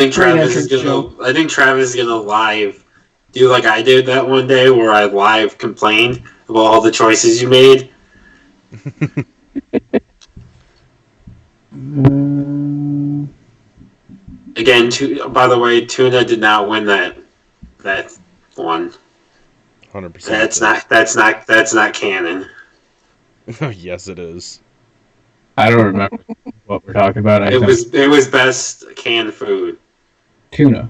Great entrance, Joe. I think Travis is gonna live do like I did that one day where I live complained about all the choices you made. Again, by the way, Tuna did not win that one. 100%. That's not canon. Yes, it is. I don't remember what we're talking about. It was best canned food. Tuna.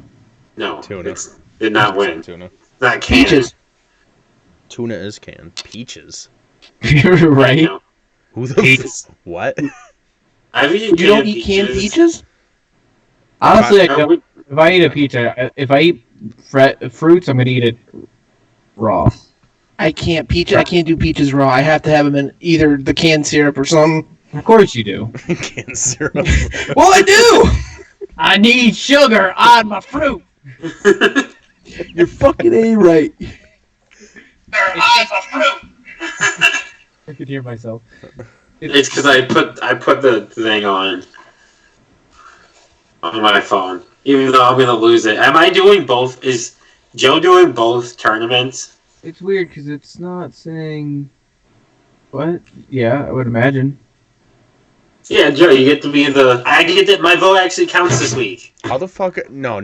No, Tuna. it did not win. Tuna. Not canon. Peaches. Tuna is canned. Peaches. You're right. Who the what? You don't eat canned peaches? Honestly, I don't. If I eat a peach, if I eat fruits, I'm gonna eat it raw. I can't do peaches raw. I have to have them in either the canned syrup or something. Of course you do. Canned syrup. Well, I do. I need sugar on my fruit. You're fucking A right. I could hear myself. It's because I put the thing on my phone, even though I'm gonna lose it. Am I doing both? Is Joe doing both tournaments? It's weird because it's not saying. What? Yeah, I would imagine. Yeah, Joe, you get to be the. I get that my vote actually counts this week. How the fuck? No.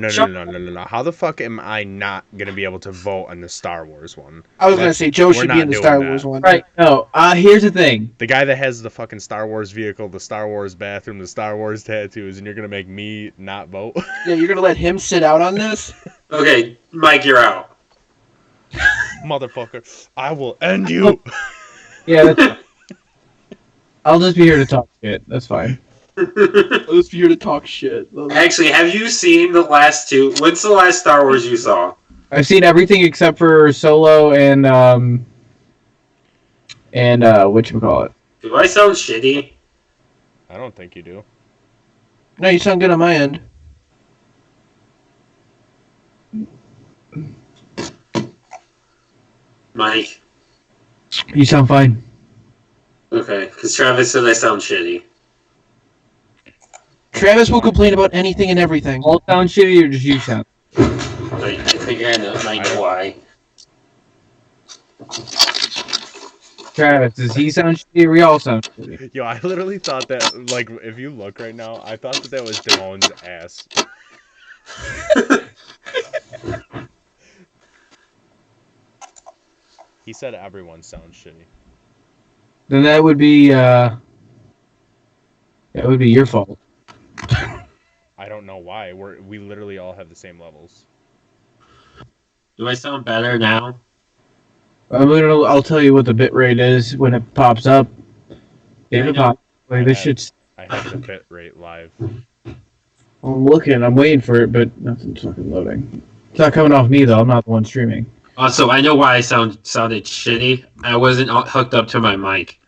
How the fuck am I not gonna be able to vote on the Star Wars one? I was gonna say Joe should be in the Star Wars one. Right. No. Here's the thing. The guy that has the fucking Star Wars vehicle, the Star Wars bathroom, the Star Wars tattoos, and you're gonna make me not vote? Yeah, you're gonna let him sit out on this? Okay, Mike, you're out. Motherfucker, I will end you. Yeah, that's fine. I'll just be here to talk shit. That's fine. I'll just be here to talk shit. Actually, have you seen the last two? What's the last Star Wars you saw? I've seen everything except for Solo and whatchamacallit. Do I sound shitty? I don't think you do. No, you sound good on my end. Mike? You sound fine. Okay, because Travis said I sound shitty. Travis will complain about anything and everything. All sound shitty or just you sound? I think I know why. Travis, does he sound shitty or we all sound shitty? Yo, I literally thought that, like, if you look right now, I thought that was Damone's ass. He said everyone sounds shitty. Then that would be your fault. I don't know why. We literally all have the same levels. Do I sound better now? I'll tell you what the bit rate is when it pops up. If it pops, like this shit's. I have the bit rate live. I'm looking. I'm waiting for it, but nothing's fucking loading. It's not coming off me though. I'm not the one streaming. Also, I know why I sounded shitty. I wasn't hooked up to my mic.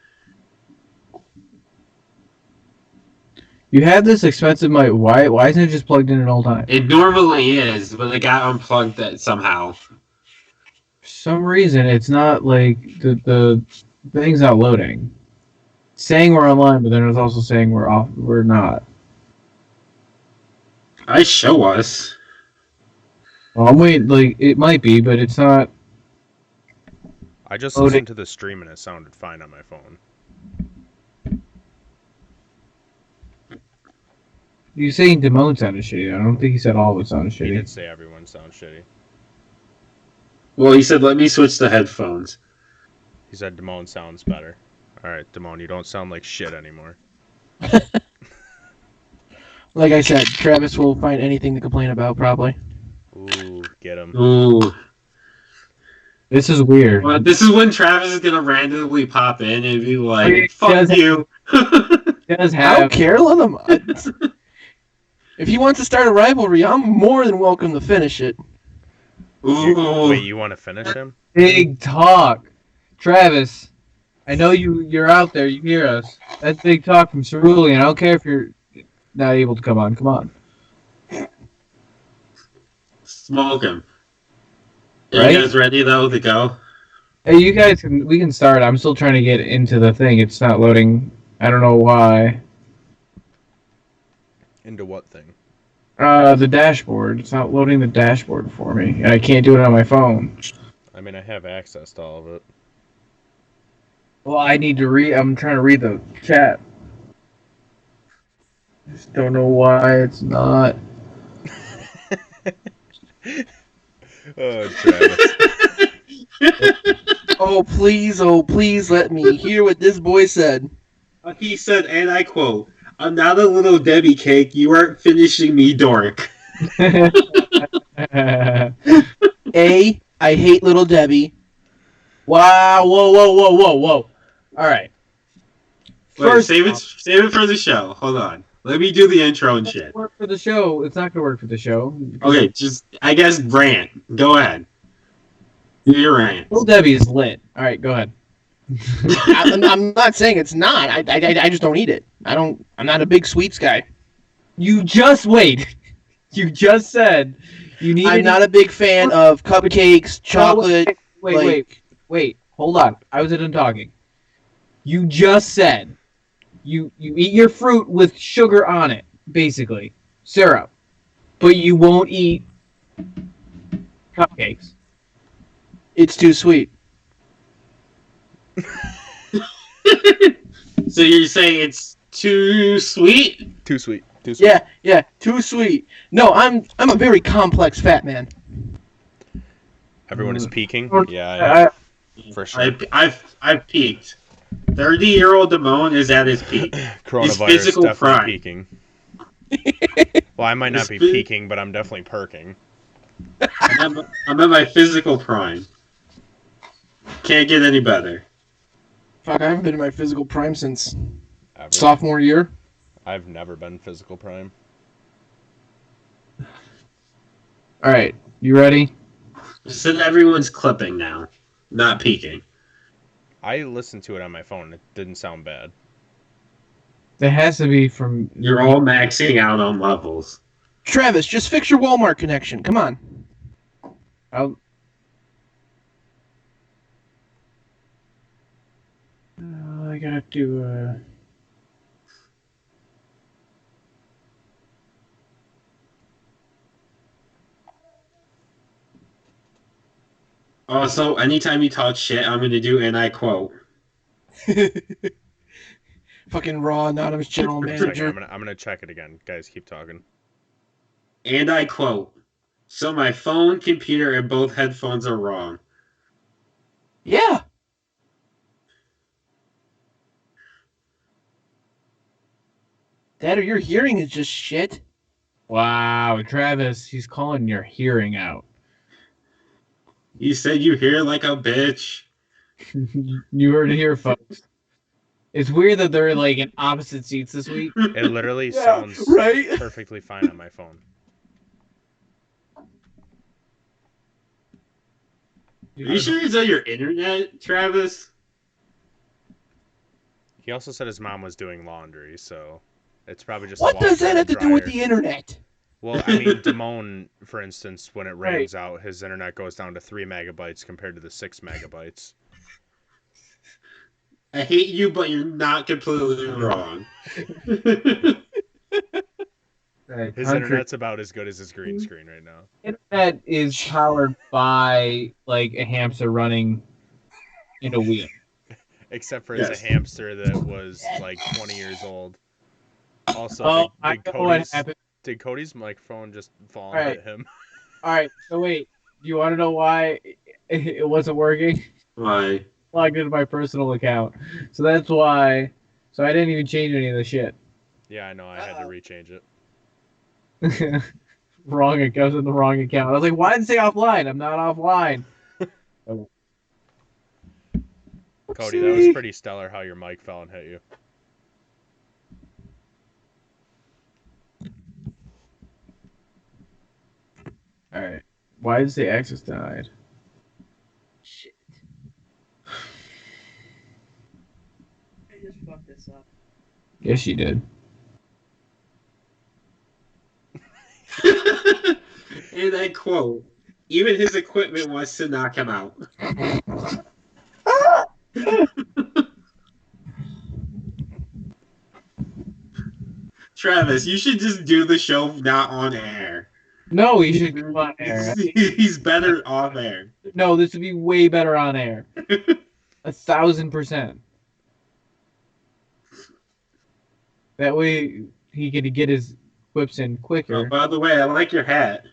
You have this expensive mic. Why isn't it just plugged in at all times? It normally is, but it got unplugged that somehow. For some reason, it's not like the thing's not loading. It's saying we're online, but then it's also saying we're off. We're not. I show us. Well, I'm waiting. Like it might be, but it's not. I just loading. listened to the stream and it sounded fine on my phone. You saying Damone sounded shitty? I don't think he said all of it sounded shitty. He did say everyone sounds shitty. Well, he said, let me switch to headphones. He said Damone sounds better. Alright, Damone, you don't sound like shit anymore. Like I said, Travis will find anything to complain about, probably. Ooh, get him. Ooh. This is weird. Well, this is when Travis is going to randomly pop in and be like, fuck you. Does I have don't care, let him. If he wants to start a rivalry, I'm more than welcome to finish it. Ooh. Wait, you want to finish him? big talk. Travis, I know you're out there. You hear us. That's big talk from Cerulean. I don't care if you're not able to come on. Come on. Smoke him. Right? You guys ready, though, to go? Hey, you guys we can start. I'm still trying to get into the thing. It's not loading. I don't know why. Into what thing? The dashboard. It's not loading the dashboard for me, and I can't do it on my phone. I mean, I have access to all of it. Well, I need to read. I'm trying to read the chat. Just don't know why it's not. Oh, Travis. Oh, please let me hear what this boy said. He said, and I quote, "I'm not a little Debbie cake. You aren't finishing me, dork." A, I hate Little Debbie. Wow! Whoa! All right. Wait, save it for the show. Hold on. Let me do the intro and shit. Work for the show. It's not gonna work for the show. Okay, just, I guess, rant. Go ahead. Do your rant. Little Debbie is lit. All right, go ahead. I'm not saying it's not. I just don't eat it. I'm not a big sweets guy. You just wait. You just said you need. I'm not a big fan of cupcakes, chocolate. Wait. Hold on. I was done talking. You just said you eat your fruit with sugar on it, basically syrup, but you won't eat cupcakes. It's too sweet. So you're saying it's too sweet? Too sweet. Too sweet. Yeah, too sweet. No, I'm a very complex fat man. Everyone is peaking. Or- Yeah, for sure. I've peaked. 30-year-old Damone is at his peak. Coronavirus physical definitely prime. peaking. Well, I might not be His peaking, but I'm definitely perking. I'm at my physical prime. Can't get any better. Fuck, I haven't been in my physical prime since Ever. sophomore year. I've never been physical prime. All right, you ready? So everyone's clipping now, not peaking. I listened to it on my phone. It didn't sound bad. It has to be from. You're all maxing out on levels. Travis, just fix your Walmart connection. Come on. I gotta do. Also, anytime you talk shit, I'm gonna do, and I quote. Fucking raw anonymous general Wait a second, manager. I'm gonna check it again. Guys, keep talking. And I quote. So my phone, computer, and both headphones are wrong. Yeah. That or your hearing is just shit. Wow, Travis, he's calling your hearing out. You said you hear like a bitch. You heard it here, folks. It's weird that they're like in opposite seats this week. It literally Yeah, sounds right? perfectly fine on my phone. Are you sure it's on your internet, Travis? He also said his mom was doing laundry, so it's probably just. What a does that washer have to and do with dryer. the internet? Well, I mean, Damone, for instance, when it Right. rains out, his internet goes down to 3 megabytes compared to the 6 megabytes. I hate you, but you're not completely wrong. His internet's about as good as his green screen right now. Internet is powered by like a hamster running in a wheel. Except for Yes. as a hamster that was like 20 years old. Also, Oh, I know what happened. did Cody's microphone just fall All and right. hit him? All right, so wait, do you want to know why it wasn't working? Why? Logged into my personal account, so that's why. So I didn't even change any of the shit. Yeah, I know. I had to rechange it. Wrong. It goes in the wrong account. I was like, why did it say offline? I'm not offline. Cody, that was pretty stellar how your mic fell and hit you. All right. Why did it say access denied? Shit. I just fucked this up. Yes, you did. And I quote, even his equipment wants to knock him out. Travis, you should just do the show not on air. No, he should go on air. He's better off air. No, this would be way better on air. 1,000%. That way he can get his whips in Oh, quicker. by the way, I like your hat.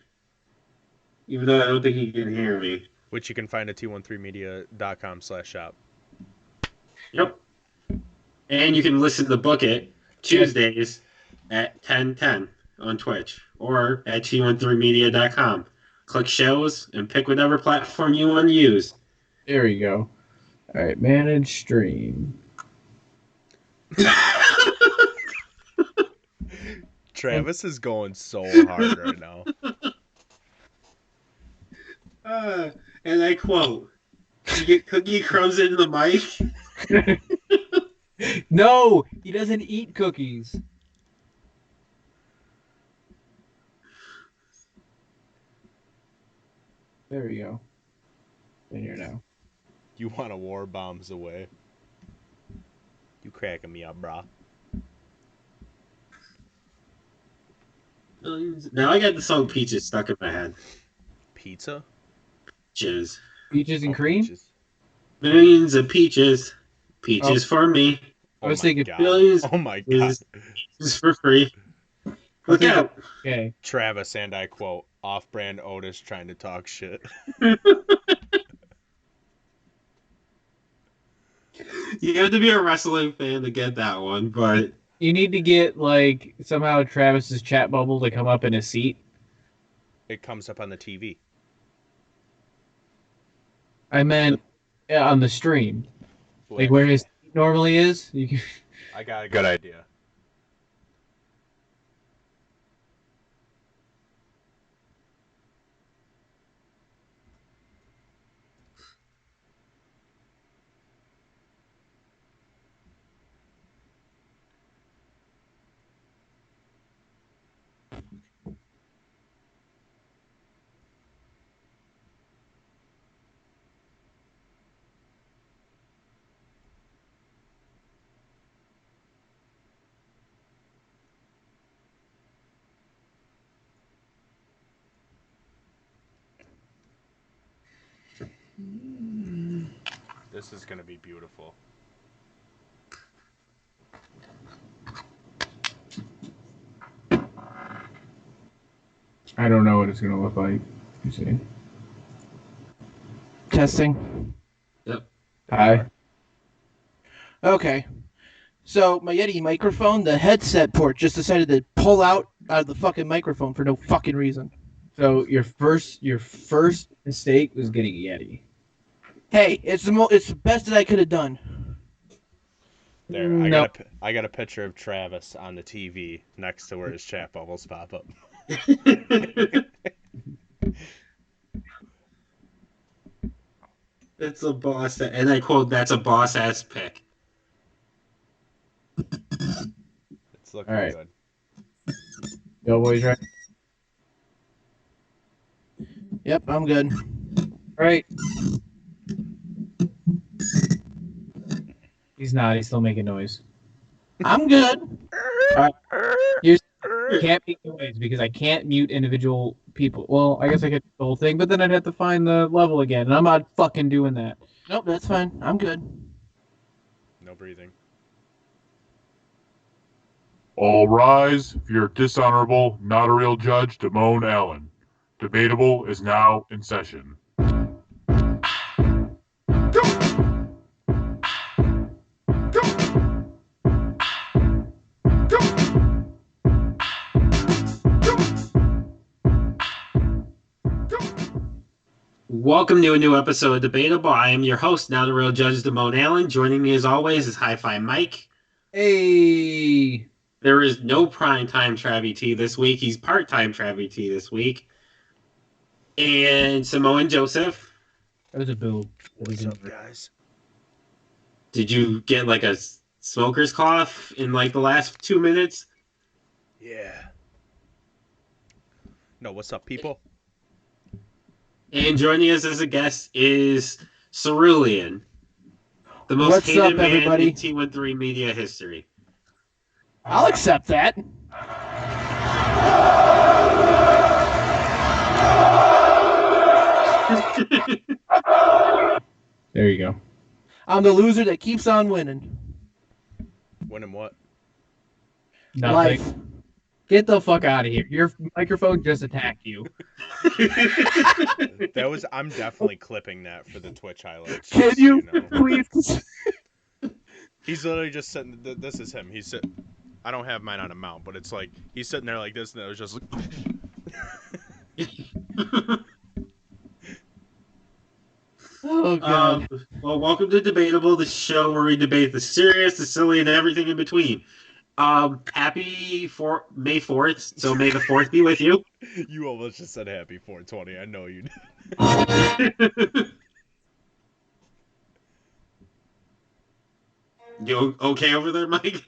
Even though I don't think he can hear me. Which you can find at t13media.com/shop. Yep. And you can listen to Book It Tuesdays at 10:10 on Twitch or at t13media.com. Click shows and pick whatever platform you want to use. There you go. All right, manage stream. Travis is going so hard right now. And I quote, "You get cookie crumbs into the mic." No, he doesn't eat cookies. There we go. In here now. You want to war bombs away? You cracking me up, brah. Now I got the song Peaches stuck in my head. Pizza? Peaches. Peaches and cream? Peaches. Millions of peaches. Peaches for me. I was my thinking God. Billions Oh my God. Peaches for free. Look out. Okay. Travis, and I quote, off-brand Otis trying to talk shit. You have to be a wrestling fan to get that one, but You need to get, like, somehow Travis's chat bubble to come up in his seat. It comes up on the TV. I meant on the stream. Like where his seat normally is. You can... I got a good idea. This is going to be beautiful. I don't know what it's gonna look like. You see. Testing. Yep. Hi. Okay. So my Yeti microphone, the headset port just decided to pull out of the fucking microphone for no fucking reason. So your first mistake was getting a Yeti. Hey, it's the best that I could have done. There, No. I got a picture of Travis on the TV next to where his chat bubbles pop up. It's a boss, and I quote, "That's a boss ass pick." It's looking All right. good. Yo, boys, right? Yep, I'm good. Right. He's not. He's still making noise. I'm good. You can't make noise because I can't mute individual people. Well, I guess I could do the whole thing, but then I'd have to find the level again, and I'm not fucking doing that. Nope, that's fine. I'm good. No breathing. All rise for your dishonorable, not a real judge, Damone Allen. Debatable is now in session. Welcome to a new episode of Debatable. I am your host, now the real judge, Damone Allen. Joining me as always is Hi-Fi Mike. Hey. There is no primetime Travie T this week. He's part-time Travie T this week. And Samoan Joseph. That was a boo. What's up, guys? Did you get like a smoker's cough in like the last 2 minutes? Yeah. No, what's up, people? And joining us as a guest is Cerulean, the most What's hated up, man everybody? in T13 media history. I'll accept that. There you go. I'm the loser that keeps on winning. Winning what? Nothing. Life. Get the fuck out of here. Your microphone just attacked you. That was. I'm definitely clipping that for the Twitch highlights. Can just so you know. please? He's literally just sitting. This is him. He's sitting. I don't have mine on a mount, but it's like he's sitting there like this, and it was just like. Oh god. Well, welcome to Debatable, the show where we debate the serious, the silly, and everything in between. Happy May 4th, so may the 4th be with you. You almost just said happy 420. I know you did. You okay over there, Mike?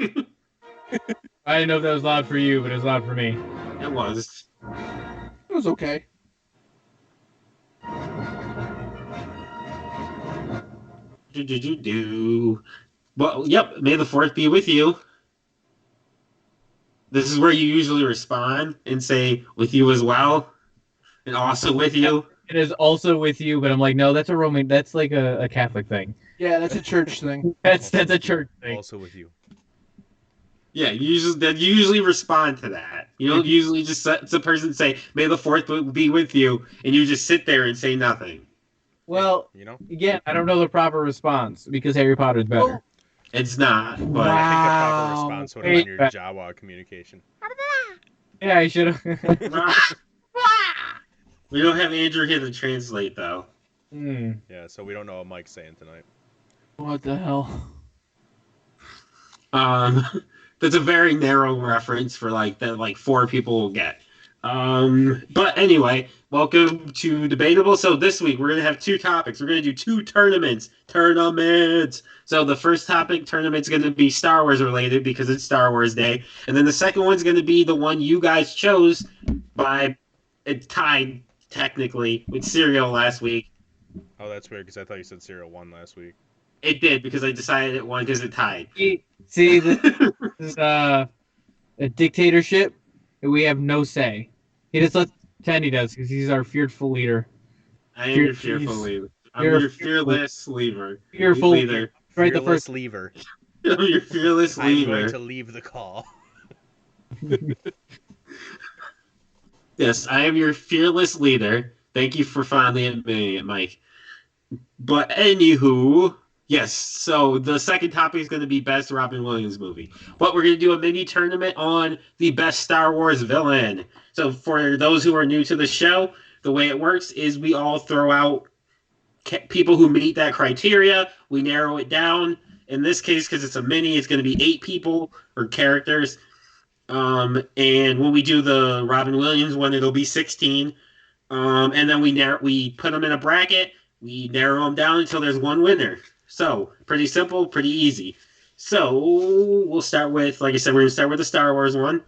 I didn't know if that was loud for you, but it was loud for me. It was. It was okay. Well, yep, may the 4th be with you. This is where you usually respond and say, with you as well, and also with you. It is also with you, but I'm like, no, that's a Roman. That's like a Catholic thing. Yeah, that's a church thing. That's a church thing. Also with you. Yeah, you usually respond to that. You don't usually just it's a person say, may the 4th be with you, and you just sit there and say nothing. Well, You know. again, I don't know the proper response because Harry Potter's better. Well, It's not, but I think the proper Wow. response would have been your Jawa communication. Yeah, I should have. we don't have Andrew here to translate, though. Yeah, so we don't know what Mike's saying tonight. what the hell? That's a very narrow reference for that 4 people will get. But anyway, welcome to Debatable. So this week we're gonna have 2 topics. We're gonna do 2 tournaments. So the first tournament's gonna be Star Wars related because it's Star Wars Day, and then the second one's gonna be the one you guys chose by it tied technically with Serial last week. Oh, that's weird because I thought you said Serial won last week. It did because I decided it won because it tied. See, this is a dictatorship, and we have no say. He just lets pretend he does because he's our fearful leader. I am your fearful leader. I'm You're your fearless leader. Fearful leader. Right, the Fearless first. lever. I'm your fearless I'm going leader. to leave the call. Yes, I am your fearless leader. Thank you for finally admitting it, Mike. But anywho, yes, so the second topic is going to be best Robin Williams movie. But we're going to do a mini tournament on the best Star Wars villain. So for those who are new to the show, the way it works is we all throw out people who meet that criteria. We narrow it down. In this case, because it's a mini, it's going to be 8 people or characters. And when we do the Robin Williams one, it'll be 16. And then we put them in a bracket. We narrow them down until there's one winner. So pretty simple, pretty easy. So we'll start with, like I said, we're gonna start with the Star Wars one.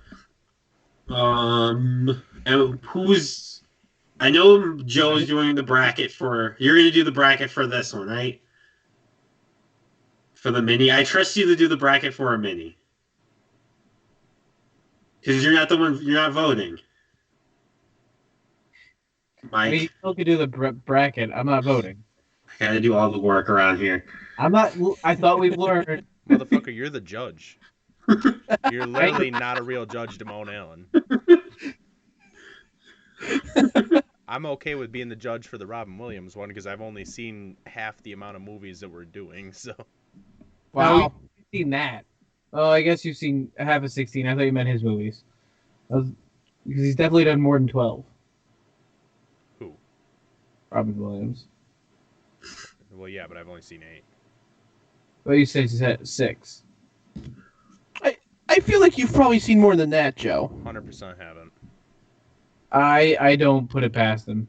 And who's? I know Joe's doing the bracket for. You're gonna do the bracket for this one, right? For the mini, I trust you to do the bracket for a mini. Because you're not the one. You're not voting. Mike, I mean, you still could do the bracket. I'm not voting. I gotta do all the work around here. I'm not. I thought we've learned. Motherfucker, you're the judge. You're literally not a real judge, Damone Allen. I'm okay with being the judge for the Robin Williams one because I've only seen half the amount of movies that we're doing. So Wow, you've seen that. Oh, I guess you've seen half of 16. I thought you meant his movies. Because he's definitely done more than 12. Who? Robin Williams. Well, yeah, but I've only seen 8. Well, you said 6. I feel like you've probably seen more than that, Joe. 100% haven't. I don't put it past him.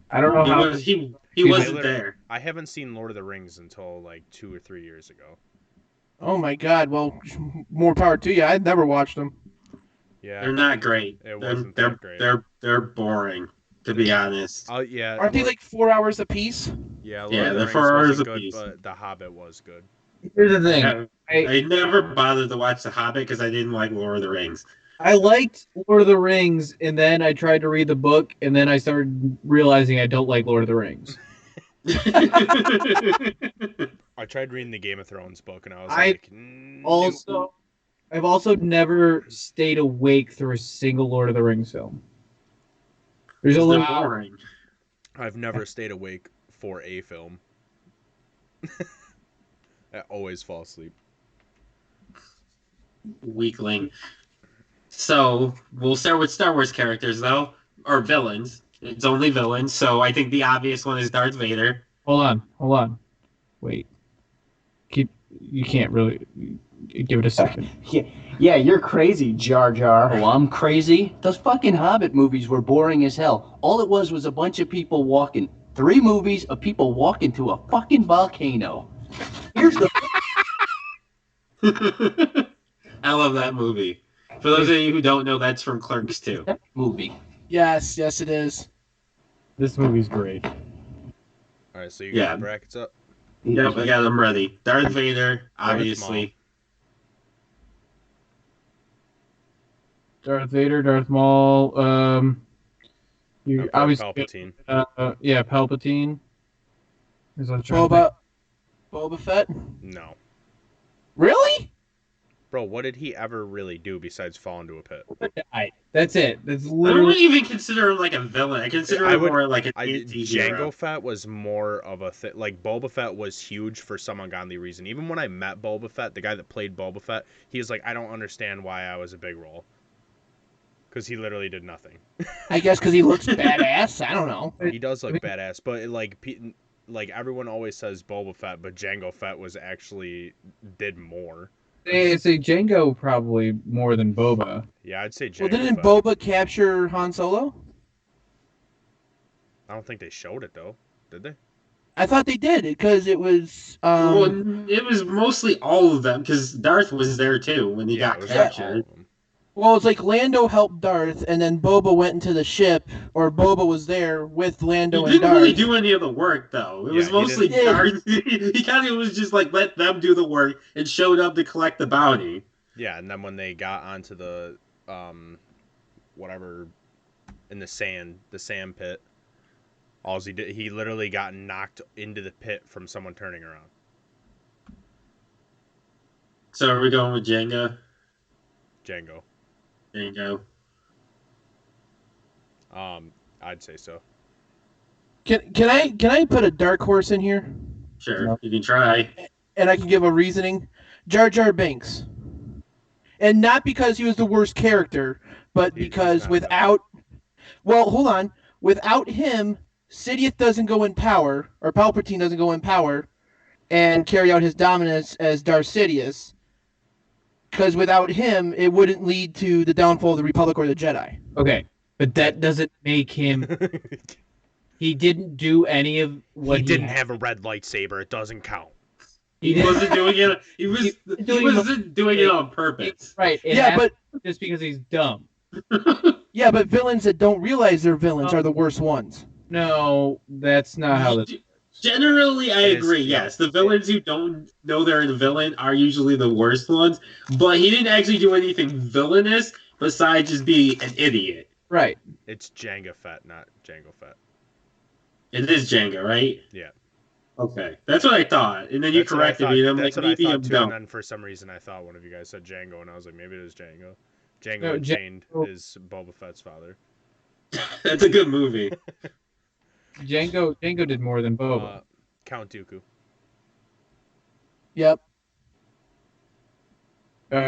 I don't know how. He Excuse wasn't me. there. I haven't seen Lord of the Rings until like 2 or 3 years ago. Oh my god, well, more power to you. I'd never watched them. Yeah, They're not great. It wasn't they're, that great. They're boring, to be honest. Oh yeah. Aren't they like 4 hours apiece? Yeah, Lord Yeah, of the they're Rings 4 hours wasn't good, apiece. but The Hobbit was good. Here's the thing. I never bothered to watch The Hobbit because I didn't like Lord of the Rings. I liked Lord of the Rings, and then I tried to read the book, and then I started realizing I don't like Lord of the Rings. I tried reading the Game of Thrones book, and I was I like, Also, I've also never stayed awake through a single Lord of the Rings film. There's They're only boring. I've never stayed awake for a film. I always fall asleep. Weakling. So we'll start with Star Wars characters though, or villains. It's only villains, so I think the obvious one is Darth Vader. Hold on. Wait. You can't really give it a second. Yeah, you're crazy, Jar Jar. Oh, I'm crazy? Those fucking Hobbit movies were boring as hell. All it was a bunch of people walking. 3 movies of people walking to a fucking volcano. Here's the I love that movie. For those of you who don't know, that's from Clerks 2. movie. Yes, it is. This movie's great. All right, so you got Yeah. the brackets up. Yep, I got them ready. Darth Vader, obviously. Darth Vader, Darth Maul. You Okay, obviously. Palpatine. Yeah, Palpatine. Is that Boba Fett. No, Really? bro, what did he ever really do besides fall into a pit? That's it. That's I don't literally. even consider him like a villain. I consider him more like an anti-hero. Jango Fett was more of a like Boba Fett was huge for some ungodly reason. Even when I met Boba Fett, the guy that played Boba Fett, he was like, I don't understand why I was a big role. Because he literally did nothing. I guess because he looks badass. I don't know. He does look badass, but like everyone always says Boba Fett, but Jango Fett was actually did more. I'd say Django probably more than Boba. Yeah, I'd say Jango Well, didn't Fett. Boba capture Han Solo? I don't think they showed it though, did they? I thought they did because it was. Well, it was mostly all of them because Darth was there too when he got it was captured. all of them. Well, it's like Lando helped Darth, and then Boba went into the ship, or Boba was there with He Lando and didn't Darth. really do any of the work though. It was Yeah, he mostly didn't. Darth. He kind of was just like let them do the work and showed up to collect the bounty. Yeah, and then when they got onto the whatever in the sand pit, all he did, he literally got knocked into the pit from someone turning around. So are we going with Jango? Jango. Jango. I'd say so. Can I put a dark horse in here, Sure, No. you can try. and I can give a reasoning? Jar Jar Binks, and not because he was the worst character, but He's because not without, well, hold on, without him, Sidious doesn't go in power, or Palpatine doesn't go in power, and carry out his dominance as Darth Sidious. Because without him, it wouldn't lead to the downfall of the Republic or the Jedi. Okay, but that doesn't make him. He didn't do any of what he didn't had. have a red lightsaber. It doesn't count. He didn't- wasn't doing it. He wasn't doing it on purpose. Right. It Yeah, happened but just because he's dumb. villains that don't realize they're villains are the worst ones. No, that's not how this. Generally, I It is- agree. Yes, the villains who don't know they're the villain are usually the worst ones. But he didn't actually do anything villainous besides just be an idiot. Right. It's Jango Fett, not Jango Fett. It is Jenga, right? Yeah. Okay, that's what I thought, and then you That's what I corrected thought- me, and I'm that's like, what I maybe thought I'm too, dumb. and then for some reason I thought one of you guys said Jango, and I was like, maybe it is Jango. No, Jango Unchained is Boba Fett's father. That's a good movie. Django did more than Boba. Count Dooku. Yep.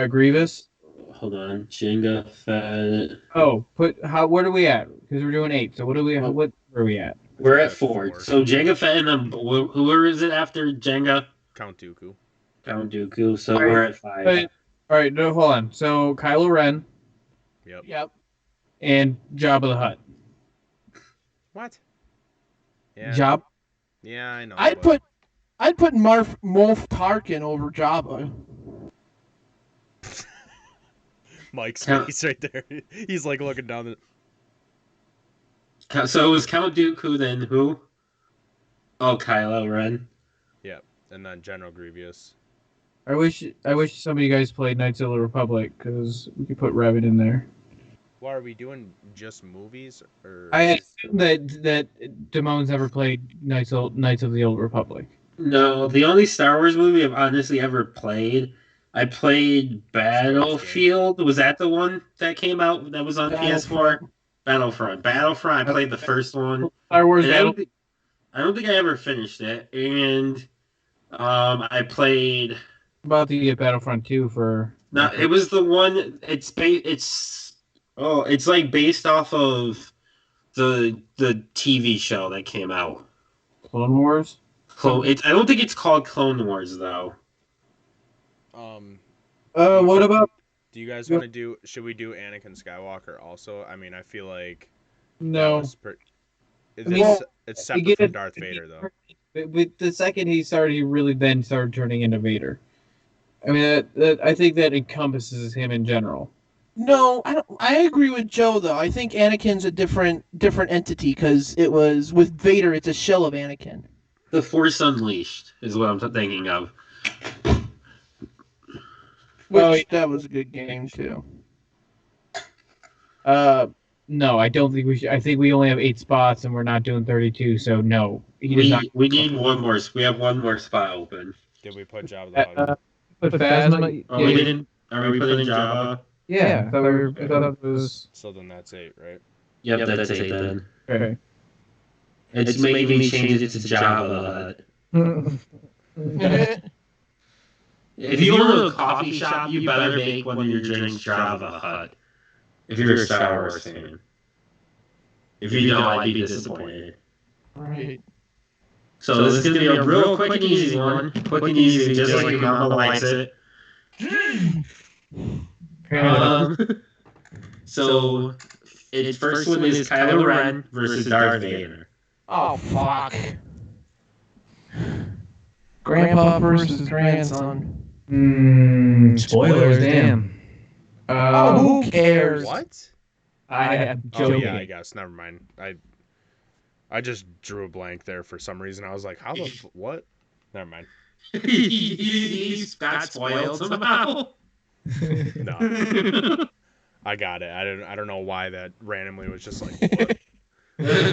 Grievous. Hold on, Jenga Fett. Oh, where are we at? Because we're doing 8. So what are we at? We're at At 4. four. So Jenga Fett, and then who is it after Jenga? Count Dooku. Count Dooku. So Alright. we're at 5. All right, no, hold on. So Kylo Ren Yep. Yep. and Jabba the Hutt. What? Yeah. Job. Yeah, I know. I'd but- put Moff Tarkin over Jabba. Mike's Count- face right there. He's like looking down the. So it was Count Dooku, then who? Oh, Kylo Ren. And then General Grievous. I wish some of you guys played Knights of the Republic because we could put Revan in there. Well, are we doing just movies or? I assume that Damone's never played Knights of the Old Republic. No, the only Star Wars movie I've honestly ever played, I played Battlefield. Was that the one that came out that was on PS4? Battlefront. I played the first one, Star Wars and Battle. I don't think I ever finished it. And I played. About to get Battlefront 2 for. No, it was the one. It's like based off of the TV show that came out. Clone Wars. I don't think it's called Clone Wars though. What about? Do you guys want to do? Should we do Anakin Skywalker also? I mean, I feel like No. It's separate from Darth Vader though. But the second he really then started turning into Vader. I mean, I think that encompasses him in general. No, I don't. I agree with Joe though. I think Anakin's a different entity because it was with Vader. It's a shell of Anakin. The Force Unleashed is what I'm thinking of. Which that was a good game too. No, I don't think we should. I think we only have 8 spots and we're not doing 32. So no, he does not. We need one more. We have one more spot open. Did we put Jabba the Hutt? But Phasma. Oh, we didn't. Are we putting Jabba? Yeah, I thought it was. So then that's 8, right? Yep, that's 8 then. Okay. It's making me change it to Jabba the Hutt. If you own a coffee shop, you better make one of your drinks Jabba the Hutt. If you're a Star Wars fan. If you don't, I'd be disappointed. Right. So this is going to be a real quick and easy one. Quick and easy, just like your mama likes it. So, its first one is Kylo Ren versus Darth Vader. Oh fuck. Grandpa versus grandson. Spoilers, damn. Who cares? What? I am Oh joking. yeah, I guess. Never mind. I just drew a blank there for some reason. I was like, how the what? Never mind. He got spoiled somehow. No. I got it. I don't know why that randomly was just like what?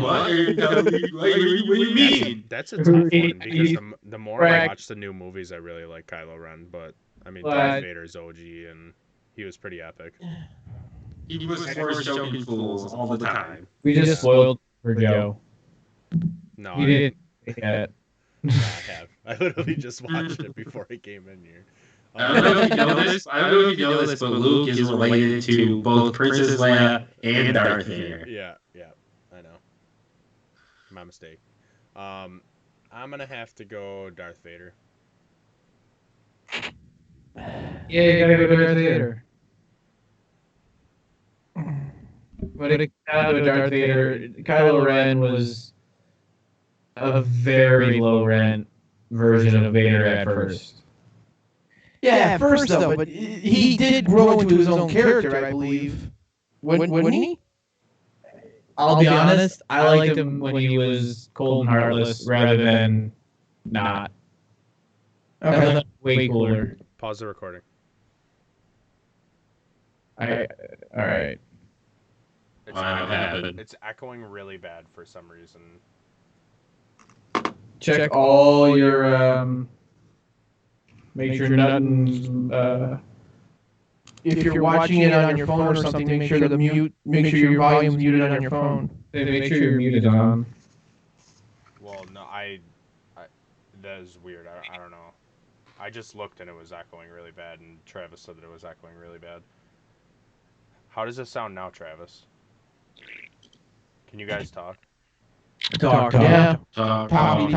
What do you mean? That's a tough one because the more I watch the new movies, I really like Kylo Ren, but I mean Darth Vader's OG and he was pretty epic. He was force choking fools all the time. We just spoiled for Joe. No, You didn't yet. I have. I literally just watched it before I came in here. I don't know if you know this. But Luke is related to both Princess Leia and Darth Vader. Yeah, I know. My mistake. I'm gonna have to go Darth Vader. Yeah, you gotta go Darth Vader. But it got to Darth Vader. Kylo Ren was a very low rent version of Vader at first. Yeah, at first though, but he did grow into his own character, I believe. Wouldn't he? I'll be honest, I liked him when he was cold and heartless rather than not. Okay. I thought that was way cooler. Pause the recording. All right. It's echoing really bad for some reason. Check all your make sure nothing's If you're watching it on your phone or something, make sure your volume's muted on your phone. make sure you're muted on. Well, no, that is weird. I don't know. I just looked and it was echoing really bad, and Travis said that it was echoing really bad. How does it sound now, Travis? Can you guys talk? Talk. Yeah. Talk. Talking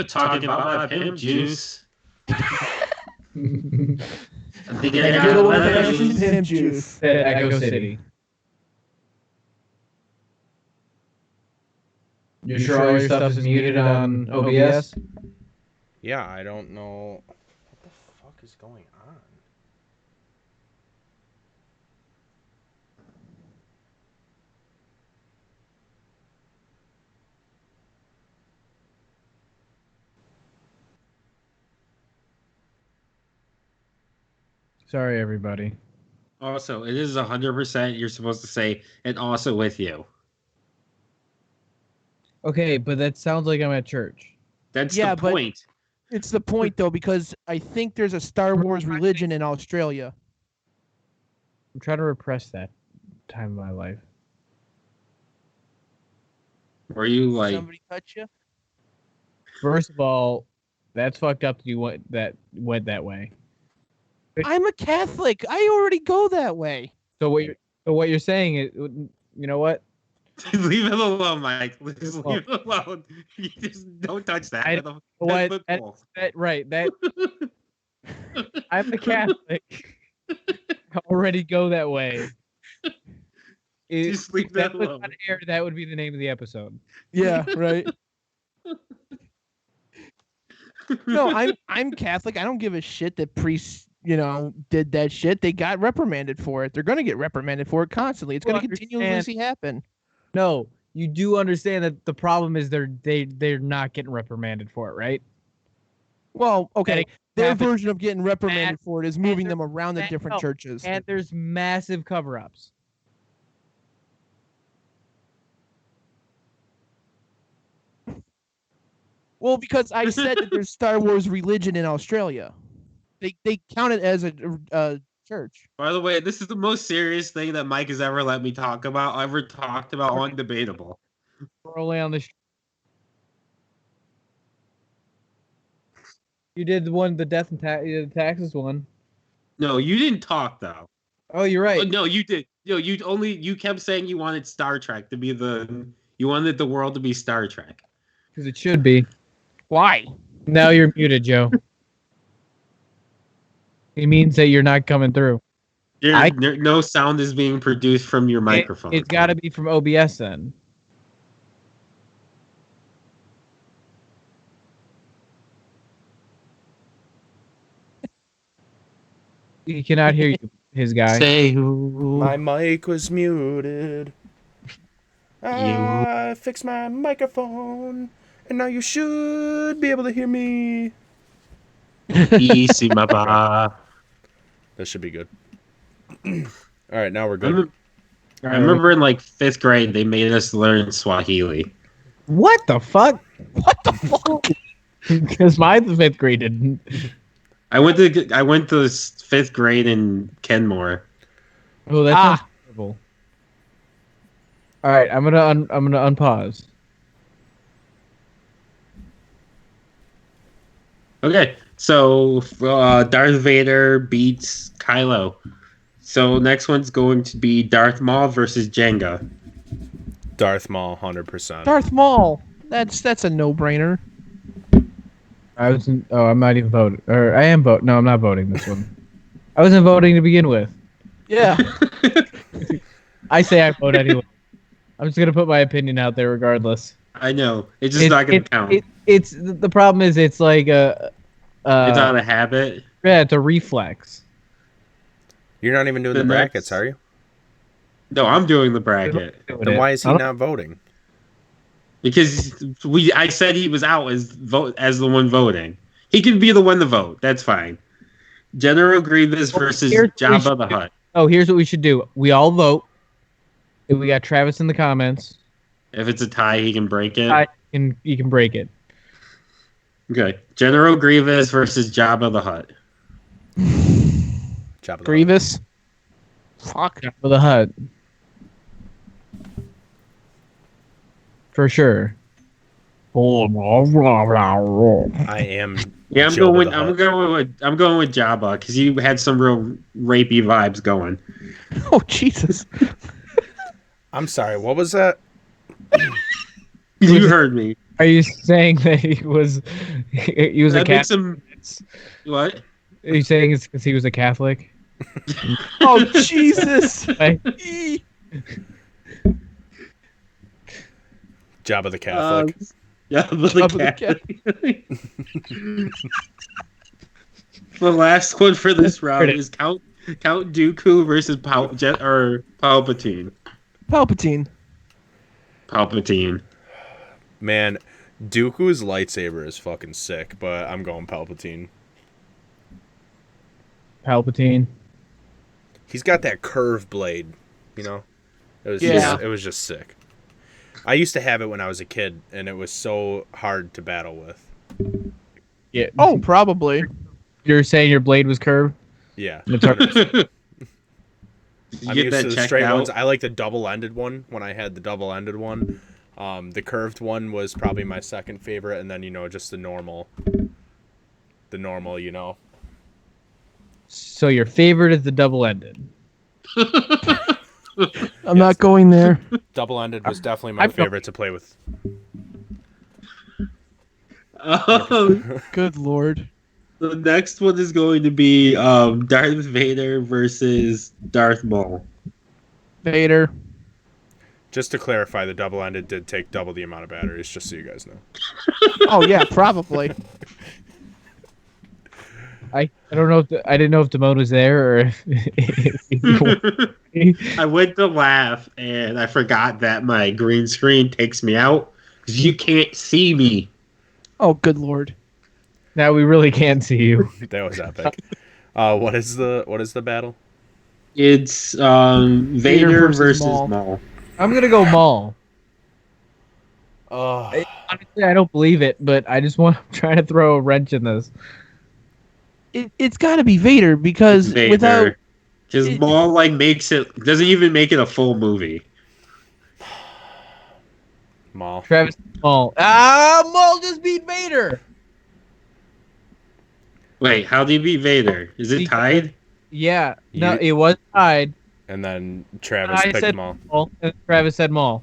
Talking about my pimp juice. I think I Good got old lemons. fashioned pimp juice. Echo City. You sure all your stuff is muted on OBS? Yeah, I don't know. What the fuck is going on? Sorry, everybody. Also, it is 100%. You're supposed to say, and also with you. Okay, but that sounds like I'm at church. That's Yeah, the but- point. It's the point though, because I think there's a Star Wars religion in Australia. I'm trying to repress that time of my life. Were you like, Somebody touch you? First of all, that's fucked up that you went that way. I'm a Catholic. I already go that way. So what you're saying is, you know what? leave it alone, Mike. Just Oh. leave it alone. You just don't touch that. I- with a what- 10-foot pole. That I'm a Catholic. I already go that way. Just leave If that that was alone. on air, that would be the name of the episode. Yeah, right. No, I'm Catholic. I don't give a shit that priests, did that shit. They got reprimanded for it. They're gonna get reprimanded for it constantly. It's gonna Well, continuously happen. No, you do understand that the problem is they're not getting reprimanded for it, right? Well, okay. Their happen- version of getting reprimanded for it is moving and them around the and- different no, churches. And there's massive cover-ups. Well, because I said that there's Star Wars religion in Australia. They count it as a church. By the way, this is the most serious thing that Mike has ever let me talk about, ever talked about on Debatable. Rolling on the. You did the death and the taxes one. No, you didn't talk though. Oh, you're right. Oh, no, you did. No, you kept saying you wanted Star Trek to be you wanted the world to be Star Trek. Because it should be. Why? Now you're muted, Joe. It means that you're not coming through. No sound is being produced from your microphone. It's got to be from OBS then. He cannot hear you, his guy. Say My mic was muted. I fixed my microphone, and now you should be able to hear me. easy, Baba. That should be good. All right, now we're good. I remember in like 5th grade they made us learn Swahili. What the fuck? What the fuck? Because my 5th grade didn't. I went to 5th grade in Kenmore. Oh, that sounds terrible. All right, I'm gonna unpause. Okay, so Darth Vader beats Kylo. So next one's going to be Darth Maul versus Jenga. Darth Maul, 100%. Darth Maul. That's a no-brainer. I'm not even voting. Or I am voting. No, I'm not voting this one. I wasn't voting to begin with. Yeah. I say I vote anyway. I'm just gonna put my opinion out there regardless. I know. It's just not going to count. It's the problem is it's like It's out of habit. Yeah, it's a reflex. You're not even doing The the brackets, next- are you? No, I'm doing the bracket. Then why is he not voting? Because I said he was out as the one voting. He can be the one to vote. That's fine. General Grievous versus here's what we Jabba should the do. Hutt. Oh, here's what we should do. We all vote. If we got Travis in the comments, If it's a tie, he can break it. you can break it. Okay. General Grievous versus Jabba the Hutt. Jabba the Hutt. Grievous. Fuck. For the Hut. For sure. I am. Yeah, I'm Jabba the going with Jabba because he had some real rapey vibes going. Oh Jesus. I'm sorry. What was that? You heard me. Are you saying that he was a That makes Catholic? him. What? Are you saying it's because he was a Catholic? Oh Jesus. Like, Jabba the Catholic. Jabba Jabba the the Catholic. The last one for this round is Count Dooku versus Palpatine. Palpatine. Palpatine. Man, Dooku's lightsaber is fucking sick, but I'm going Palpatine. Palpatine. He's got that curved blade, you know. It was Yeah. it was just sick. I used to have it when I was a kid, and it was so hard to battle with. Yeah. Oh, probably. You're saying your blade was curved? Yeah. You I'm get used that to the checked straight out. ones. I like the double-ended one when I had the double-ended one. The curved one was probably my second favorite, and then just the normal, So your favorite is the double-ended. I'm not going there. Double-ended was definitely my I've- favorite to play with. Good lord. The next one is going to be Darth Vader versus Darth Maul. Vader. Just to clarify, the double-ended did take double the amount of batteries, just so you guys know. Oh yeah, probably. I don't know if I didn't know if Damone was there or if I went to laugh and I forgot that my green screen takes me out because you can't see me. Oh, good lord. now we really can't see you. That was epic. What is the battle? It's Vader versus Maul. Maul. I'm gonna go Maul. Oh, Honestly, I don't believe it, but I just want to try to throw a wrench in this. It's got to be Vader because without Because it- Maul doesn't even make it a full movie. Maul. Travis Maul. Maul just beat Vader. Wait, how do you beat Vader? Is it Because- tied? Yeah, no, You- it was tied. And then Travis I picked said Maul. Maul, and Travis said Maul.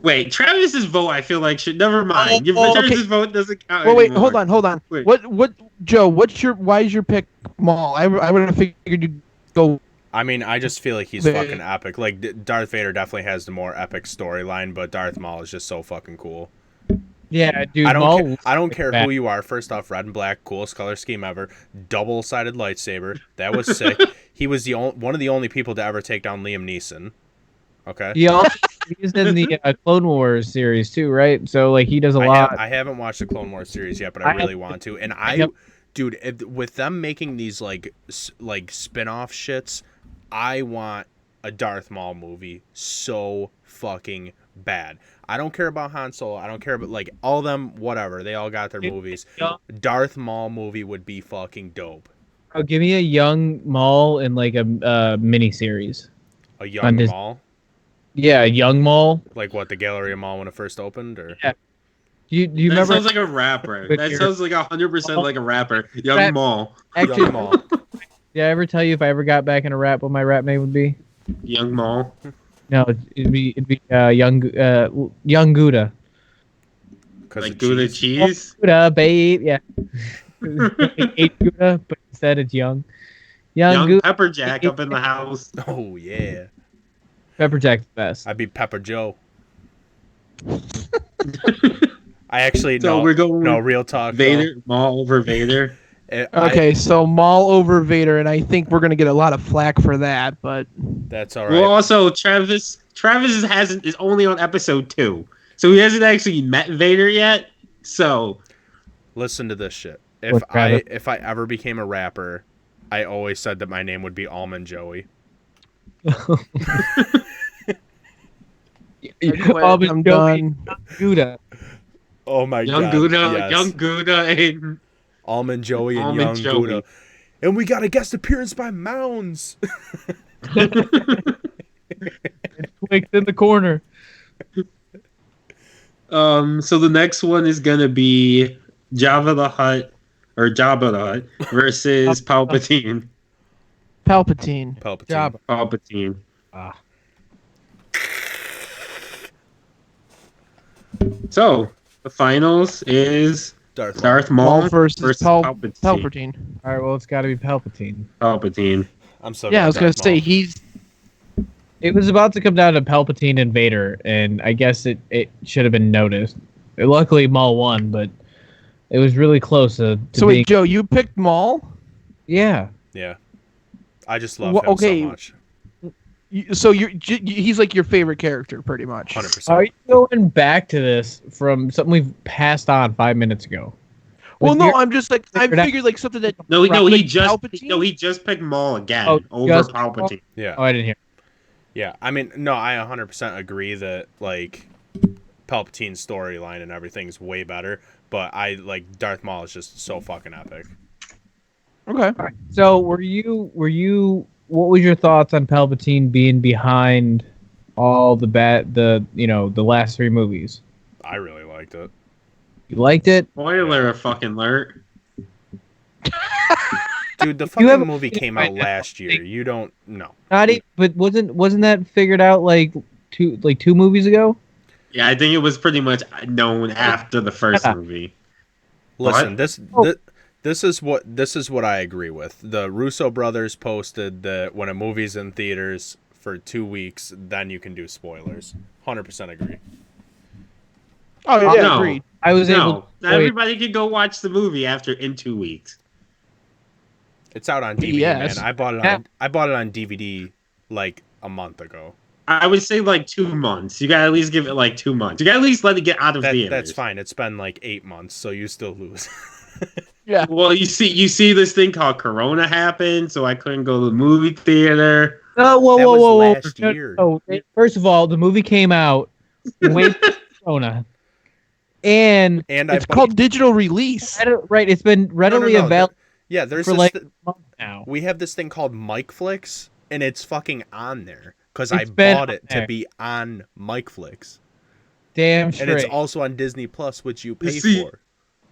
Wait, Travis's vote I feel like should never mind. Oh, okay. Travis's vote doesn't count. Well, wait, anymore. hold on. Wait. What, Joe? Why is your pick Maul? I would have figured you'd go. I mean, I just feel like he's Vader. fucking epic. Like, Darth Vader definitely has the more epic storyline, but Darth Maul is just so fucking cool. Yeah, dude. I Maul. don't care bad. who you are. First off, red and black, coolest color scheme ever. Double-sided lightsaber. That was sick. He was one of the only people to ever take down Liam Neeson. Okay. He's in the Clone Wars series too, right? So like he does a lot. I haven't watched the Clone Wars series yet, but I I really have- want to. And Yep. dude, with them making these like spin-off shits, I want a Darth Maul movie so fucking bad. I don't care about Han Solo. I don't care about like all of them. Whatever, they all got their movies. Yeah. Darth Maul movie would be fucking dope. Oh, give me a young Maul in like a mini series. A young Disney. Maul, Yeah, a young Maul. like what the Galleria Mall when it first opened, or Yeah. You That remember? sounds like a rapper. With That your- sounds like 100% like a rapper. Young Rap- Maul. Actually, Young Maul. did I ever tell you if I ever got back in a rap, what my rap name would be? Young Maul. No, it'd be young Gouda. Because Like Gouda cheese. Gouda, babe. Yeah. Eight Gouda, but instead it's young. Young Gouda. Pepper Jack up in the house. Oh yeah, Pepper Jack's the best. I'd be Pepper Joe. I actually So no, we're going no real talk. Vader, Maul over Vader. Okay, so Maul over Vader, and I think we're gonna get a lot of flack for that. But That's all right. Well, also Travis is only on episode 2, so he hasn't actually met Vader yet. So Listen to this shit. What, Travis? If I ever became a rapper, I always said that my name would be Almond Joey. I'm done. Gouda. Oh my Young god. Gouda, yes. Young Gouda, and Almond Joey and Almond Young Joey. Gouda. And we got a guest appearance by Mounds. Twix in the corner. So the next one is gonna be Jabba the Hutt versus Palpatine. Palpatine. Palpatine. Jabba. Palpatine. Ah. So the finals is Darth. Darth Maul Maul versus Palpatine. Palpatine. All right, well, it's got to be Palpatine. Palpatine. I'm so Yeah, I was gonna Darth say Maul. he's. It was about to come down to Palpatine and Vader, and I guess it should have been noticed. Luckily, Maul won, but it was really close to So being... wait, Joe, you picked Maul. Yeah. Yeah. I just love Well, him okay. so much. So he's like your favorite character, pretty much. 100%. Are you going back to this from something we've passed on 5 minutes ago? Well, Was no, your- I'm just like I figured out- figured like something that No, he like just picked Maul again Oh, over just- Palpatine. Yeah. Oh, I didn't hear. Yeah, I mean, no, I 100% agree that like Palpatine's storyline and everything's way better, but I like Darth Maul is just so fucking epic. Okay. So were you what was your thoughts on Palpatine being behind all the the last 3 movies? I really liked it. You liked it? Spoiler fucking alert. Dude, the have fucking a movie opinion came right out now, last year. You don't know. But wasn't that figured out like 2 movies ago? Yeah, I think it was pretty much known after the first Yeah. movie. Listen, What? this is what I agree with. The Russo brothers posted that when a movie's in theaters for 2 weeks, then you can do spoilers. 100% agree. Oh yeah, No. agreed. I was able No, to wait. everybody could go watch the movie in 2 weeks. It's out on DVD, Yes. man. I bought it on DVD like a month ago. I would say like 2 months. You gotta at least give it like 2 months. You gotta at least let it get out of theaters. That's fine. It's been like 8 months, so you still lose. Yeah. Well, you see this thing called Corona happen, so I couldn't go to the movie theater. Oh, whoa, That whoa, was whoa, whoa! last year. Oh, first of all, the movie came out way before Corona, and And It's I called digital release. right, it's been readily available Yeah, there's for this like th- a month now. we have this thing called MikeFlix, and it's fucking on there because It's I been bought on it there. to be on MikeFlix, Damn straight. and it's also on Disney Plus, which you pay see, for.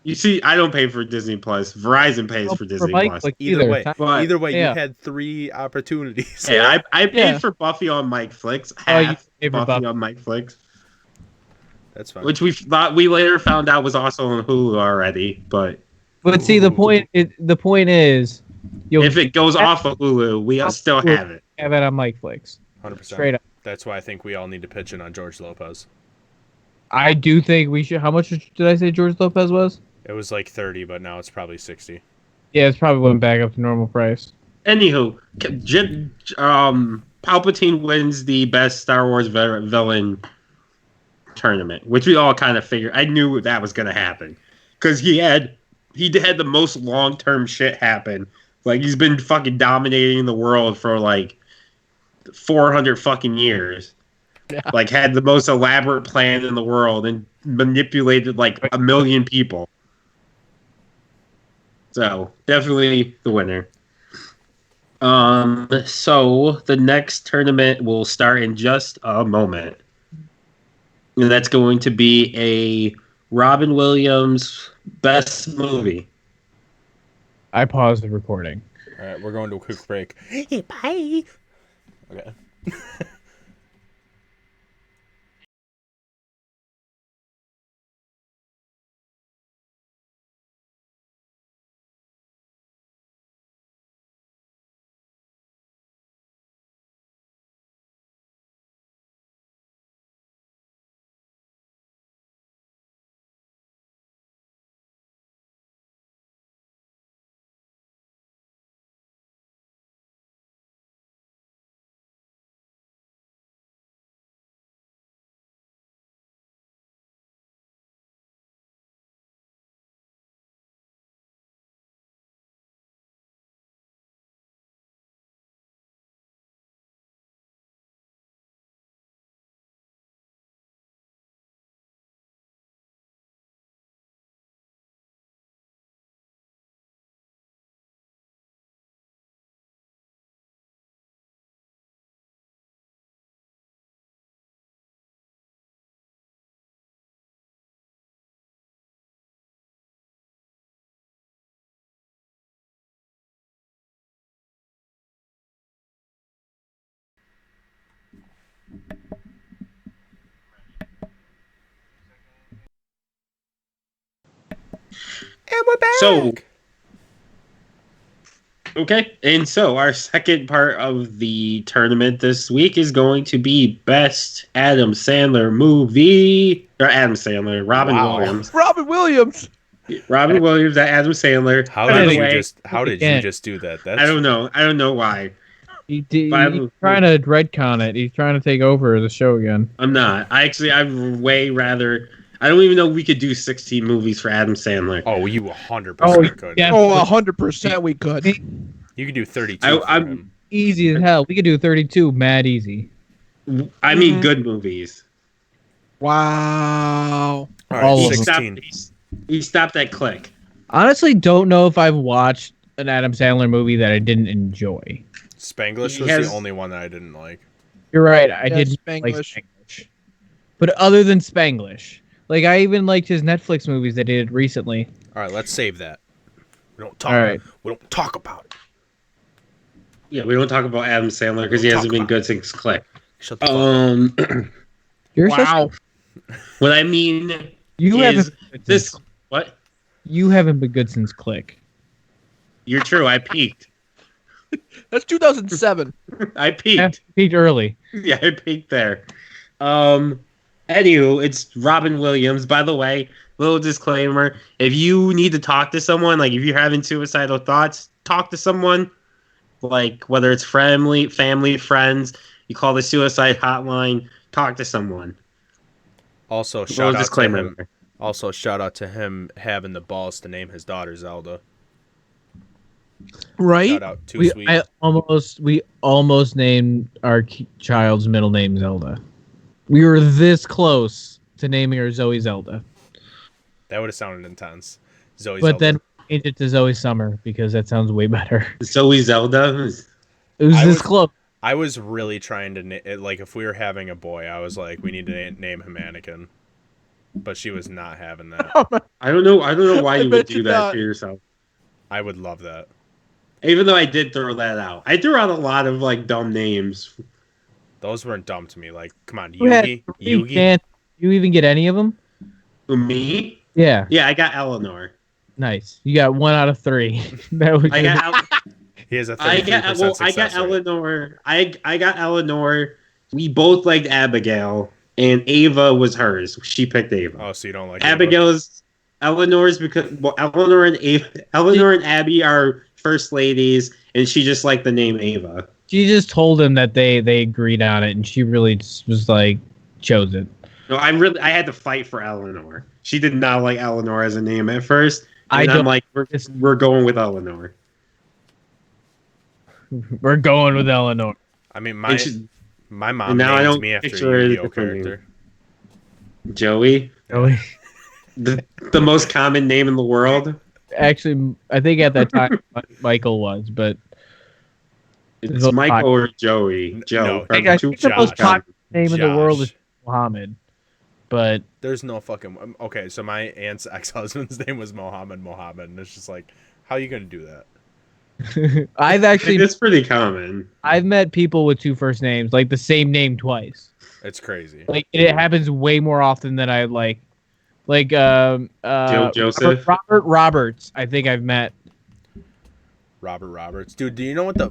You see, I don't pay for Disney Plus. Verizon pays for Disney Mike, Plus. like, Either way, But- you Yeah. had 3 opportunities. Hey, I paid Yeah. for Buffy on Mike Flicks. Oh, you Half paid for Buffy Buffy. on Mike Flicks. That's fine. Which we later found out was also on Hulu already. But But see, the point is, you'll if it goes off of Hulu, we still have it. have it on Mike Flix. 100%. Straight up. That's why I think we all need to pitch in on George Lopez. I do think we should. How much did I say George Lopez was? It was like 30, but now it's probably 60. Yeah, it's probably went back up to normal price. Anywho, Palpatine wins the best Star Wars villain tournament, which we all kind of figured. I knew that was going to happen because he had the most long-term shit happen. Like, he's been fucking dominating the world for like 400 fucking years. Yeah. Like, had the most elaborate plan in the world and manipulated like 1 million people. So definitely the winner. So the next tournament will start in just a moment. And that's going to be a Robin Williams best movie. I paused the recording. All right, we're going to a quick break. Hey, bye. Okay. And we're back. So, okay. And so our second part of the tournament this week is going to be best Adam Sandler movie. Or Adam Sandler, Robin Wow. Williams. Robin Williams. Robin Williams, Adam Sandler. How By did the you way, just do that? That's I don't know. I don't know why. He's But trying to retcon it. He's trying to take over the show again. I'm not. I'd way rather. I don't even know if we could do 16 movies for Adam Sandler. Oh, you 100% Oh, could. yeah. Oh, 100% we could. You could do 32 for I'm- him. Easy as hell. We could do 32, mad easy. I mean, Mhm. good movies. Wow. All right, All of He them. 16. stopped at Click. Honestly, don't know if I've watched an Adam Sandler movie that I didn't enjoy. Spanglish He was has- the only one that I didn't like. You're right. I Yeah, didn't like Spanglish. Spanglish. But other than Spanglish, like I even liked his Netflix movies that he did recently. All right, let's save that. We don't talk. All right. We don't talk about it. Yeah, we don't talk about Adam Sandler because he We'll hasn't talk been about good since Click. Shut the fuck up. You're Wow. What I mean You is haven't been good this. since, What? you haven't been good since Click. You're true. I peaked. That's 2007. I peaked. Peaked early. Yeah, I peaked there. Anywho, it's Robin Williams. By the way, little disclaimer: if you need to talk to someone, like if you're having suicidal thoughts, talk to someone. Like whether it's family, friends, you call the suicide hotline. Talk to someone. Also, Little shout out to disclaimer him. there. Also, shout out to him having the balls to name his daughter Zelda. Right? Shout out, too sweet. We almost named our child's middle name Zelda. We were this close to naming her Zoe Zelda, That would have sounded intense. Zoe but Zelda. then changed it to Zoe Summer because that sounds way better. Zoe Zelda. It was I this was- close. I was really trying to like if we were having a boy, I was like, we need to name him Anakin, but she was not having that. I don't know why I you would bet do you that not. to yourself. I would love that. Even though I did throw that out, I threw out a lot of like dumb names. Those weren't dumb to me. Like, come on, You had Yugi, three Yugi. chances. You even get any of them? Me? Yeah, Yeah, I got Eleanor. nice. You got 1 out of 3. That was I got He has a 33% I got success rate. Eleanor. I got Eleanor. We both liked Abigail, and Ava was hers. She picked Ava. Oh, so you don't like Ava. Abigail's Eleanor's because Eleanor and Abby are first ladies, and she just liked the name Ava. She just told him that they agreed on it, and she really just was like chose it. No, I had to fight for Eleanor. She did not like Eleanor as a name at first, I and I'm don't- like, we're going with Eleanor. We're going with Eleanor. I mean, And my mom and now I names don't me after a picture her as a Yu-Gi-Oh different name. character. Joey, Really? the most common name in the world. Actually, I think at that time Michael was, but It's Joe- Michael or Joey. Joe. No, are I two think the most Josh. popular name in the world is Josh. Muhammad. But There's no fucking okay. So my aunt's ex-husband's name was Mohammed, and it's just like, how are you gonna do that? I've actually It's pretty common. I've met people with 2 first names, like the same name twice. It's crazy. Like it happens way more often than I like. Like Joseph? Robert Roberts. I think I've met. Robert Roberts, dude. Do you know what the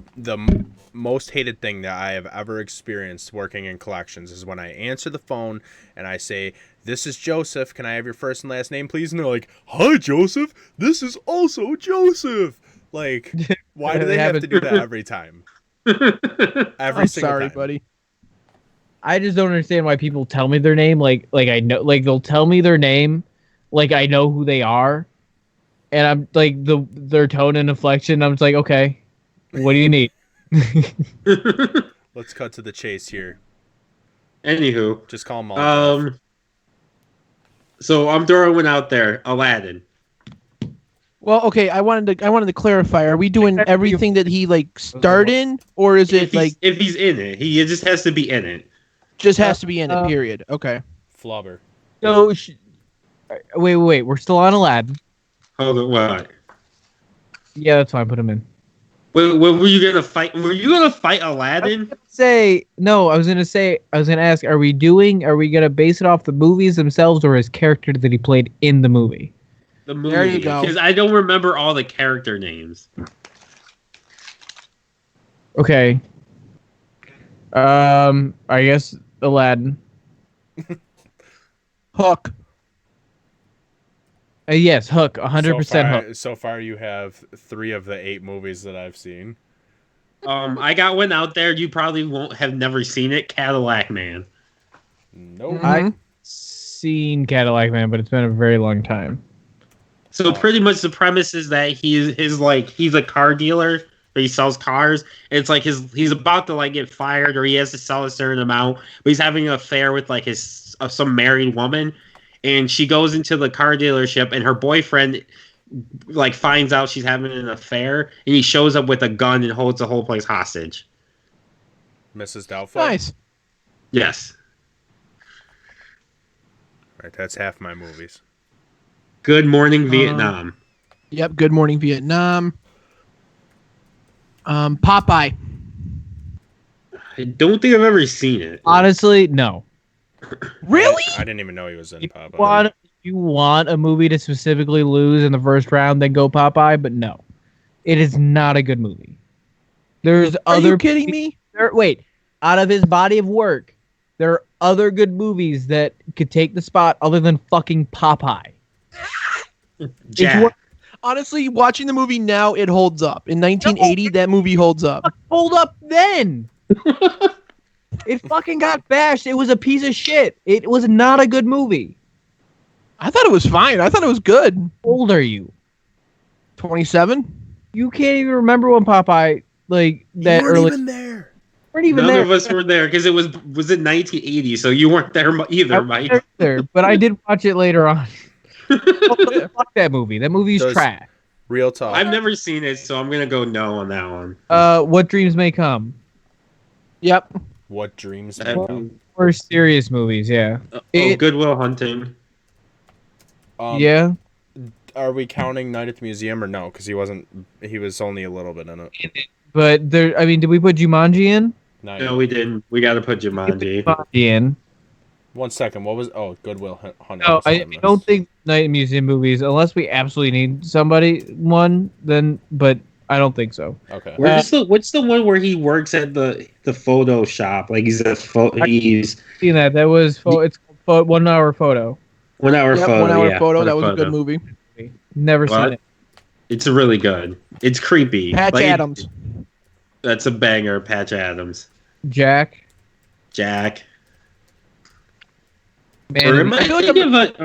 most hated thing that I have ever experienced working in collections is when I answer the phone and I say, "This is Joseph. Can I have your first and last name, please?" And they're like, "Hi, Joseph. This is also Joseph." Like, why do they have to do that every time? Every I'm single sorry, time. buddy. I just don't understand why people tell me their name. Like I know, like they'll tell me their name, like I know who they are, and I'm like their tone and inflection. I'm just like, okay, what do you need? Let's cut to the chase here. Anywho, Just call him all. so I'm throwing one out there. Aladdin. Well, okay, I wanted to clarify. Are we doing everything that he like starred in, or is it like If he's in it, he just has to be in it. just has to be in it? Period. Okay. Flubber. So, wait, we're still on Aladdin. Hold on, what? Yeah, that's fine. Put him in. Wait, were you gonna fight? Were you gonna fight Aladdin? I was gonna ask, are we gonna base it off the movies themselves or his character that he played in the movie? The movie. There you go. Because I don't remember all the character names. Okay. I guess Aladdin. Hook. Yes, Hook, 100% Hook. So far, you have 3 of the 8 movies that I've seen. I got one out there. You probably won't have never seen it. Cadillac Man. Nope. Mhm. seen Cadillac Man, but it's been a very long time. So pretty much the premise is that he's a car dealer, or he sells cars. It's like he's about to like get fired, or he has to sell a certain amount, but he's having an affair with like some married woman, and she goes into the car dealership, and her boyfriend like finds out she's having an affair, and he shows up with a gun and holds the whole place hostage. Mrs. Doubtfire. Nice. Yes. Right, that's half my movies. Good Morning Vietnam. Yep. Good Morning Vietnam. Popeye. I don't think I've ever seen it. Honestly, no. Really? I didn't even know he was in Popeye. You want a movie to specifically lose in the first round, then go Popeye, but no. It is not a good movie. There's Are other you kidding me? Wait, out of his body of work, there are other good movies that could take the spot other than fucking Popeye. Jack. Honestly, watching the movie now, it holds up. In 1980, that movie holds up. Hold up then. It fucking got bashed. It was a piece of shit. It was not a good movie. I thought it was fine. I thought it was good. How old are you? 27? You can't even remember when Popeye, like, that You weren't early... even there. weren't even None there. of us were there because it was in 1980, so you weren't there either, Mike. There, but I did watch it later on. Fuck that movie. That movie's Does- trash. Real talk. I've never seen it, so I'm gonna go no on that one. What Dreams May Come. Yep. What dreams may come. Or serious movies, yeah. Goodwill Hunting. Yeah. Are we counting Night at the Museum or no? Because he was only a little bit in it. But there, I mean, did we put Jumanji in? Not No, yet. we didn't. We got to put Jumanji. Jumanji in. 1 second. What was? Oh, Goodwill Hunting. No, was I on this. don't think Night at Museum movies, unless we absolutely need one, then, but I don't think so. Okay. What's the one where he works at the photo shop? Like he's he's Seen that. That was, it's 1 hour photo. 1 hour Yep, photo. 1 hour yeah, photo. 1 That was a photo. good movie. Never seen What? it. It's really good. It's creepy. Patch Like, Adams. That's a banger. Patch Adams. Jack. Jack. Man, Or am I feel like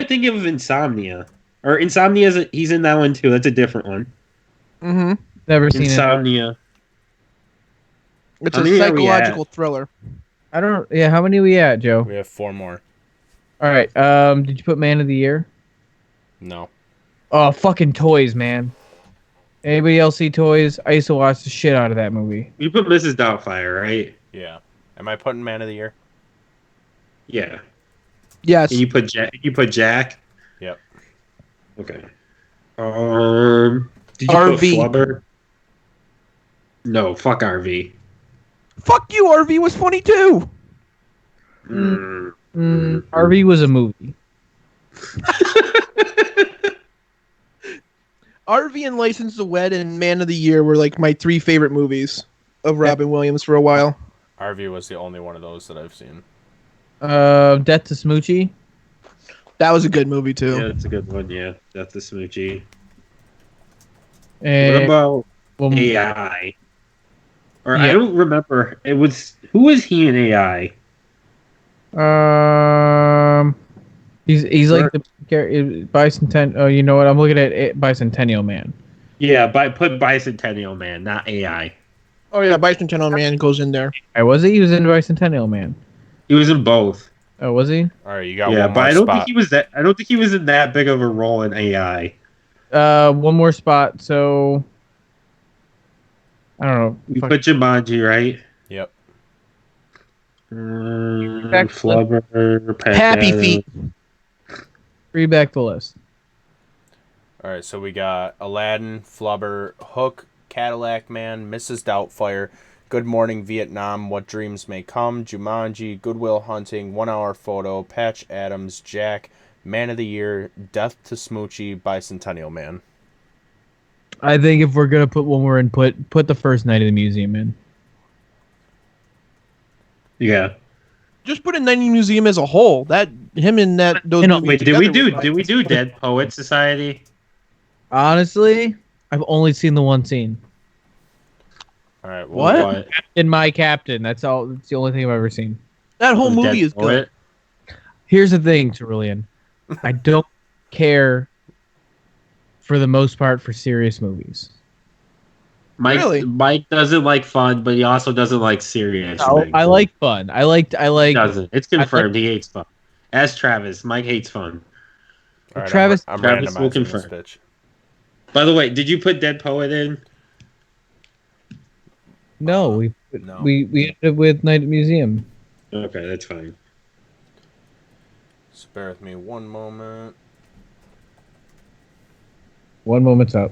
thinking of Insomnia? Or Insomnia he's in that one too. That's a different one. Mm-hmm. never seen it. Insomnia. It's How a many are we psychological thriller. I don't. Yeah, how many are we at, Joe? We have 4 more. All right. Did you put Man of the Year? No. Oh, fucking Toys, man. Anybody else see Toys? I used to watch the shit out of that movie. You put Mrs. Doubtfire, right? Yeah. Am I putting Man of the Year? Yeah. Yes. And you put Jack. Yep. Okay. Did you RV. put Flubber? No, fuck RV. Fuck you, RV was funny too. RV was a movie. RV and License to Wed and Man of the Year were like my 3 favorite movies of Robin Williams for a while. RV was the only one of those that I've seen. Death to Smoochie. That was a good movie too. Yeah, that's a good one. Yeah, that's the Smoochie. What And about well, AI? Or Yeah. I don't remember. It was who was he in AI? he's like the bicentennial. Oh, you know what? I'm looking at it, Bicentennial Man. Yeah, but put Bicentennial Man, not AI. Oh yeah, Bicentennial Man goes in there. Was he? He was in Bicentennial Man. He was in both. Oh, was he? All right, you got Yeah, one but more I don't spot. think he was that. I don't think he was in that big of a role in AI. One more spot. So I don't know. We Fuck. put Jumanji, right? Yep. Flubber, Patch Happy Adams. Feet. Read back the list. All right, so we got Aladdin, Flubber, Hook, Cadillac Man, Mrs. Doubtfire, Good Morning Vietnam, What Dreams May Come, Jumanji, Goodwill Hunting, 1 Hour Photo, Patch Adams, Jack, Man of the Year, Death to Smoochie, Bicentennial Man. I think if we're gonna put one more in, put the first Night of the Museum in. Yeah. Just put in 90 Museum as a whole. That him and that those. know, movies Wait, did we together do was Dead Poet Society? Honestly, I've only seen the one scene. All right, well, What? In My Captain. That's all. That's the only thing I've ever seen. That whole Dead movie is good. Poet? Here's the thing, Cerulean. I don't care, for the most part, for serious movies. Really? Mike doesn't like fun, but he also doesn't like serious No, things. I like fun. I like. He doesn't. It's I like- confirmed. He hates fun. Ask Travis. Mike hates fun. All right, Travis- I'm Travis will randomizing this confirm. bitch. By the way, did you put Dead Poet in? No, no. we ended with Night at the Museum. Okay, that's fine. Just bear with me one moment. One moment's up.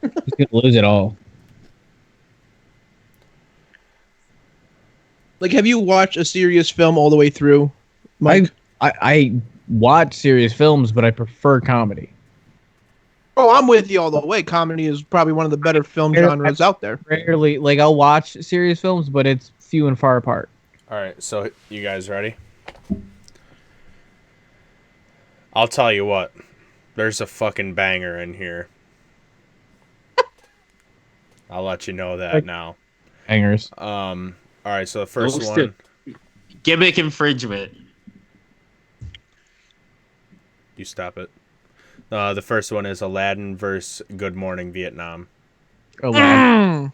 He's gonna lose it all. Like, have you watched a serious film all the way through, Mike? I watch serious films, but I prefer comedy. Oh, I'm with you all the way. Comedy is probably one of the better film genres out there. Rarely, like I'll watch serious films, but it's few and far apart. All right, so you guys ready? I'll tell you what. There's a fucking banger in here. I'll let you know that now. Hangers. All right, so the first Most one. Gimmick infringement. You stop it. The first one is Aladdin versus Good Morning Vietnam. Aladdin.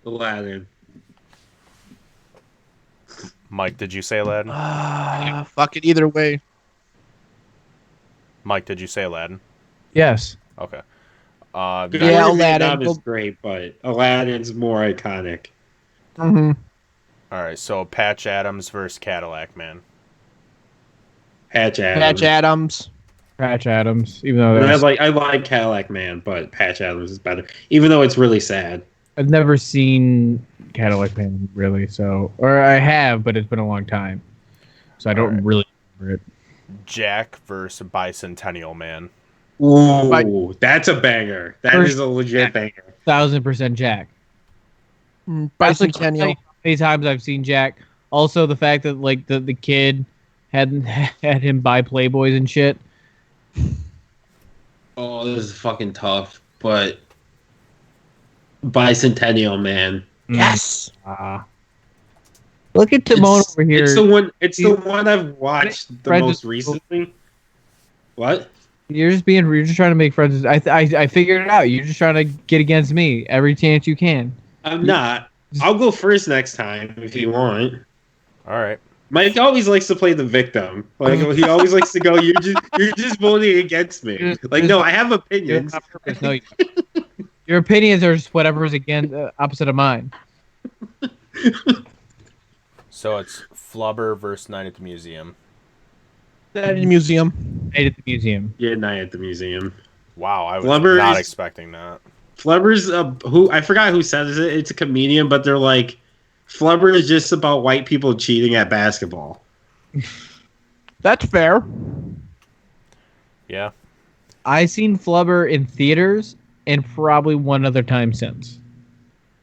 Aladdin. Mike, did you say Aladdin? Fuck it. Either way. Mike, did you say Aladdin? Yes. Okay. Good Yeah, Morning Aladdin. Vietnam is great, but Aladdin's more iconic. Mm-hmm. All right, so Patch Adams versus Cadillac Man. Patch Adams. Patch Adams. Patch Adams. Even though And that was, I like Cadillac Man, but Patch Adams is better. Even though it's really sad. I've never seen Cadillac Man really, so or I have, but it's been a long time, so I don't Alright. really remember it. Jack versus Bicentennial Man. Ooh, that's a banger. That First- is a legit banger. 1000% Jack. That's like Bicentennial. how many times I've seen Jack. Also, the fact that like the kid had him buy Playboys and shit. Oh, this is fucking tough, but Bicentennial Man. Yes. Look at Timon over here. It's the one. It's the one I've watched the Friends most with- recently. What? You're just trying to make friends. I figured it out. You're just trying to get against me every chance you can. I'm not. I'll go first next time if you want. All right. Mike always likes to play the victim. Like he always likes to go. You're just voting against me. Like no, I have opinions. On purpose. No, your opinions are just whatever's opposite of mine. So it's Flubber versus Night at the Museum. That in the museum. Night at the Museum. Yeah, Night at the Museum. Wow, I was Flubber not is- expecting that. Flubber's who I forgot who says it. It's a comedian, but they're like Flubber is just about white people cheating at basketball. That's fair. Yeah. I seen Flubber in theaters and probably one other time since.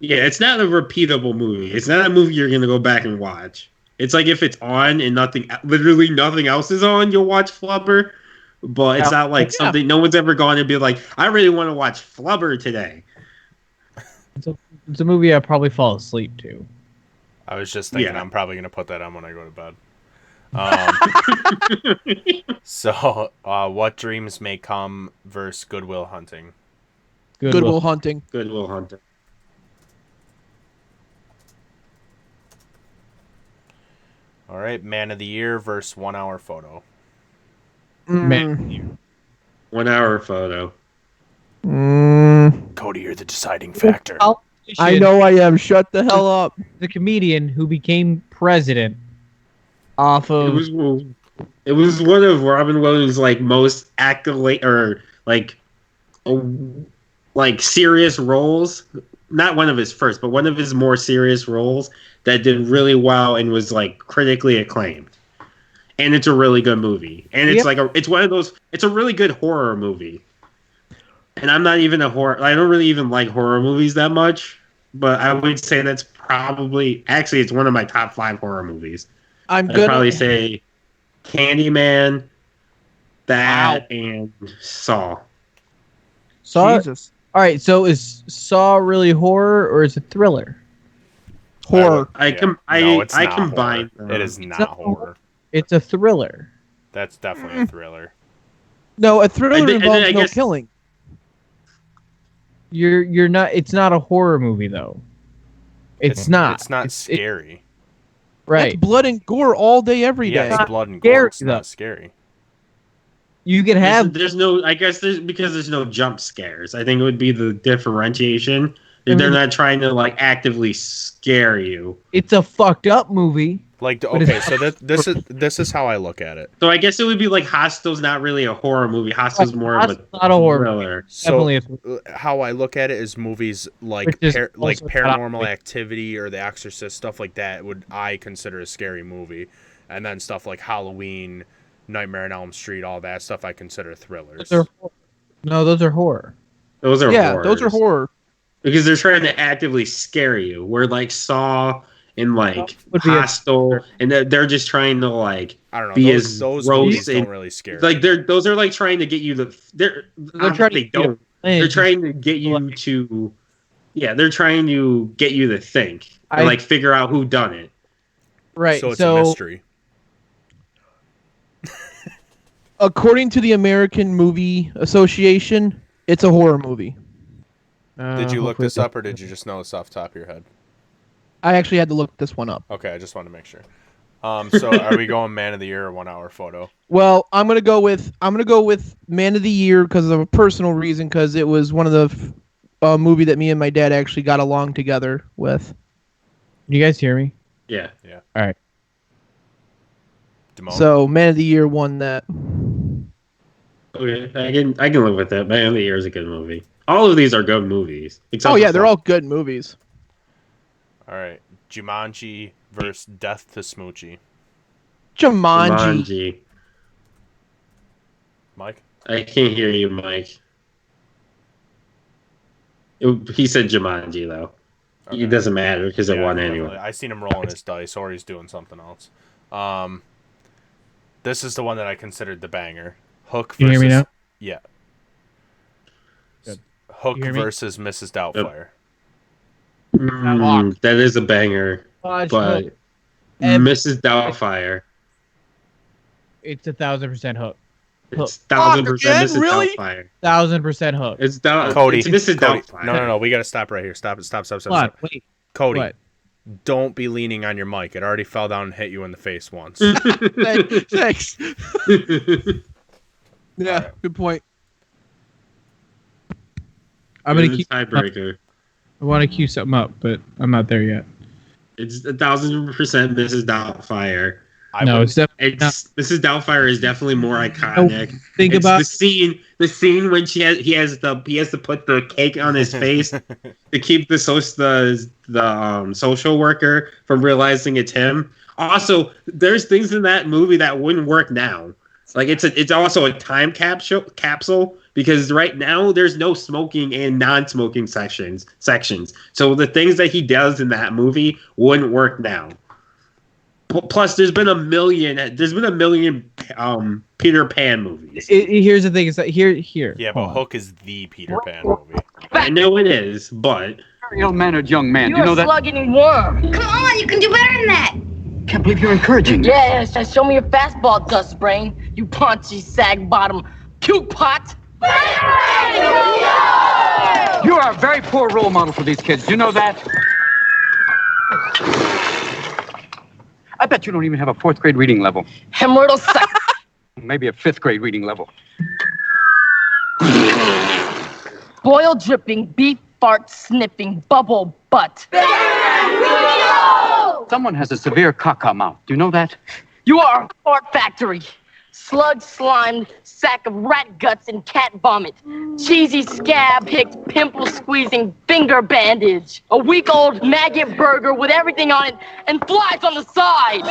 Yeah, it's not a repeatable movie. It's not a movie you're gonna go back and watch. It's like if it's on and literally nothing else is on, you'll watch Flubber. But it's not like something no one's ever gone and be like, I really want to watch Flubber today. It's a movie I probably fall asleep to. I was just thinking Yeah. I'm probably going to put that on when I go to bed. So, What Dreams May Come versus Goodwill Hunting. Goodwill Hunting. Good Will Hunter. All right, Man of the Year versus 1 Hour Photo. Man. 1 hour photo. Cody, you're the deciding factor. I know I am. Shut the hell up. The comedian who became president off of It was one of Robin Williams' like most accolade or like serious roles. Not one of his first, but one of his more serious roles that did really well and was like critically acclaimed. And it's a really good movie. And it's it's one of those. It's a really good horror movie. And I'm not even a horror. I don't really even like horror movies that much. But I would say that's probably actually it's one of my top 5 horror movies. I'm I'd good. probably say Candyman, that, and Saw. Saw. Jesus. All right, so is Saw really horror or is it thriller? Horror. I No, it's not combine horror. It is not horror. It's a thriller. That's definitely a thriller. No, a thriller I involves no guess- killing. You're not. It's not a horror movie though. It's not. It's not scary. Right. That's blood and gore all day, every day. Yeah, it's blood and scary, gore. It's though. not scary. You can have. There's no. I guess because there's no jump scares. I think it would be the differentiation. They're not trying to like actively scare you. It's a fucked up movie. Like, But okay, it's- so this is how I look at it. So I guess it would be like Hostel's not really a horror movie. Hostel's more of a Hostel's not a horror thriller. So Definitely how I look at it is movies like Which is like also Paranormal topic. Activity or The Exorcist, stuff like that would I consider a scary movie, and then stuff like Halloween, Nightmare on Elm Street, all that stuff I consider thrillers. Those are horror. No, those are horror. Those are Yeah, those are horrors. horror. Because they're trying to actively scare you. Where like Saw and like Would be a- Hostel, and they're just trying to like I don't know. be Those, as those gross movies and- don't really scare. like those are like trying to get you they're trying to they get you don't. They're trying to get you to, yeah. They're trying to get you to think and like figure out who done it. Right. so it's So, a mystery. according to the American Movie Association, it's a horror movie. Did you look this up, or did you just know this off the top of your head? I actually had to look this one up. Okay, I just wanted to make sure. So are we going Man of the Year or 1 hour photo? Well, I'm gonna go with Man of the Year because of a personal reason, because it was one of the movie that me and my dad actually got along together with. You guys hear me? Yeah. Damone? So Man of the Year won that. Okay, I can live with that. Man of the Year is a good movie. All of these are good movies. Oh yeah, they're all good movies. All right, Jumanji versus Death to Smoochie. Jumanji. Jumanji. Mike? I can't hear you, Mike. He said Jumanji though. Okay. It doesn't matter because it Yeah, won definitely. anyway. I seen him rolling his dice, or he's doing something else. This is the one that I considered the banger. Hook versus. Can you hear me now? Yeah. Good. Hook You hear me? versus Mrs. Doubtfire. That is a banger, but Mrs. Doubtfire. It's 1,000% Hook. It's 1000% again? Mrs. Really? Doubtfire. 1,000% Hook. It's Cody. It's Mrs. Cody. Doubtfire. No. We gotta stop right here. Stop. Hold on, wait. Cody, What? don't be leaning on your mic. It already fell down and hit you in the face once. Thanks. Yeah, Alright. good point. I'm gonna It's a keep. tiebreaker. I want to cue something up, but I'm not there yet. It's 1000% Mrs. Doubtfire. No, it's definitely It's Mrs. Doubtfire is definitely more iconic. think It's about the scene when he has to put the cake on his face to keep the social worker from realizing it's him. Also, there's things in that movie that wouldn't work now. Like it's also a time capsule because right now there's no smoking and non-smoking sections. So the things that he does in that movie wouldn't work now. Plus, there's been a million Peter Pan movies. here's the thing: is that here. Yeah, but hold on. Hook is the Peter Pan movie. I know it is, but Very ill-mannered young man. You're You know a that? slugging worm. Come on, you can do better than that. Can't believe you're encouraging. Yes, show me your fastball, dust brain. You paunchy sag bottom puke pot. You are a very poor role model for these kids. You know that? I bet you don't even have a 4th grade reading level. Hemorrhoidal suck. Maybe a 5th grade reading level. Boil dripping, beef fart sniffing, bubble butt. Someone has a severe caca mouth. Do you know that? You are a fart factory. Slug slimed sack of rat guts and cat vomit. Cheesy scab hicked pimple squeezing finger bandage. A week old maggot burger with everything on it and flies on the side.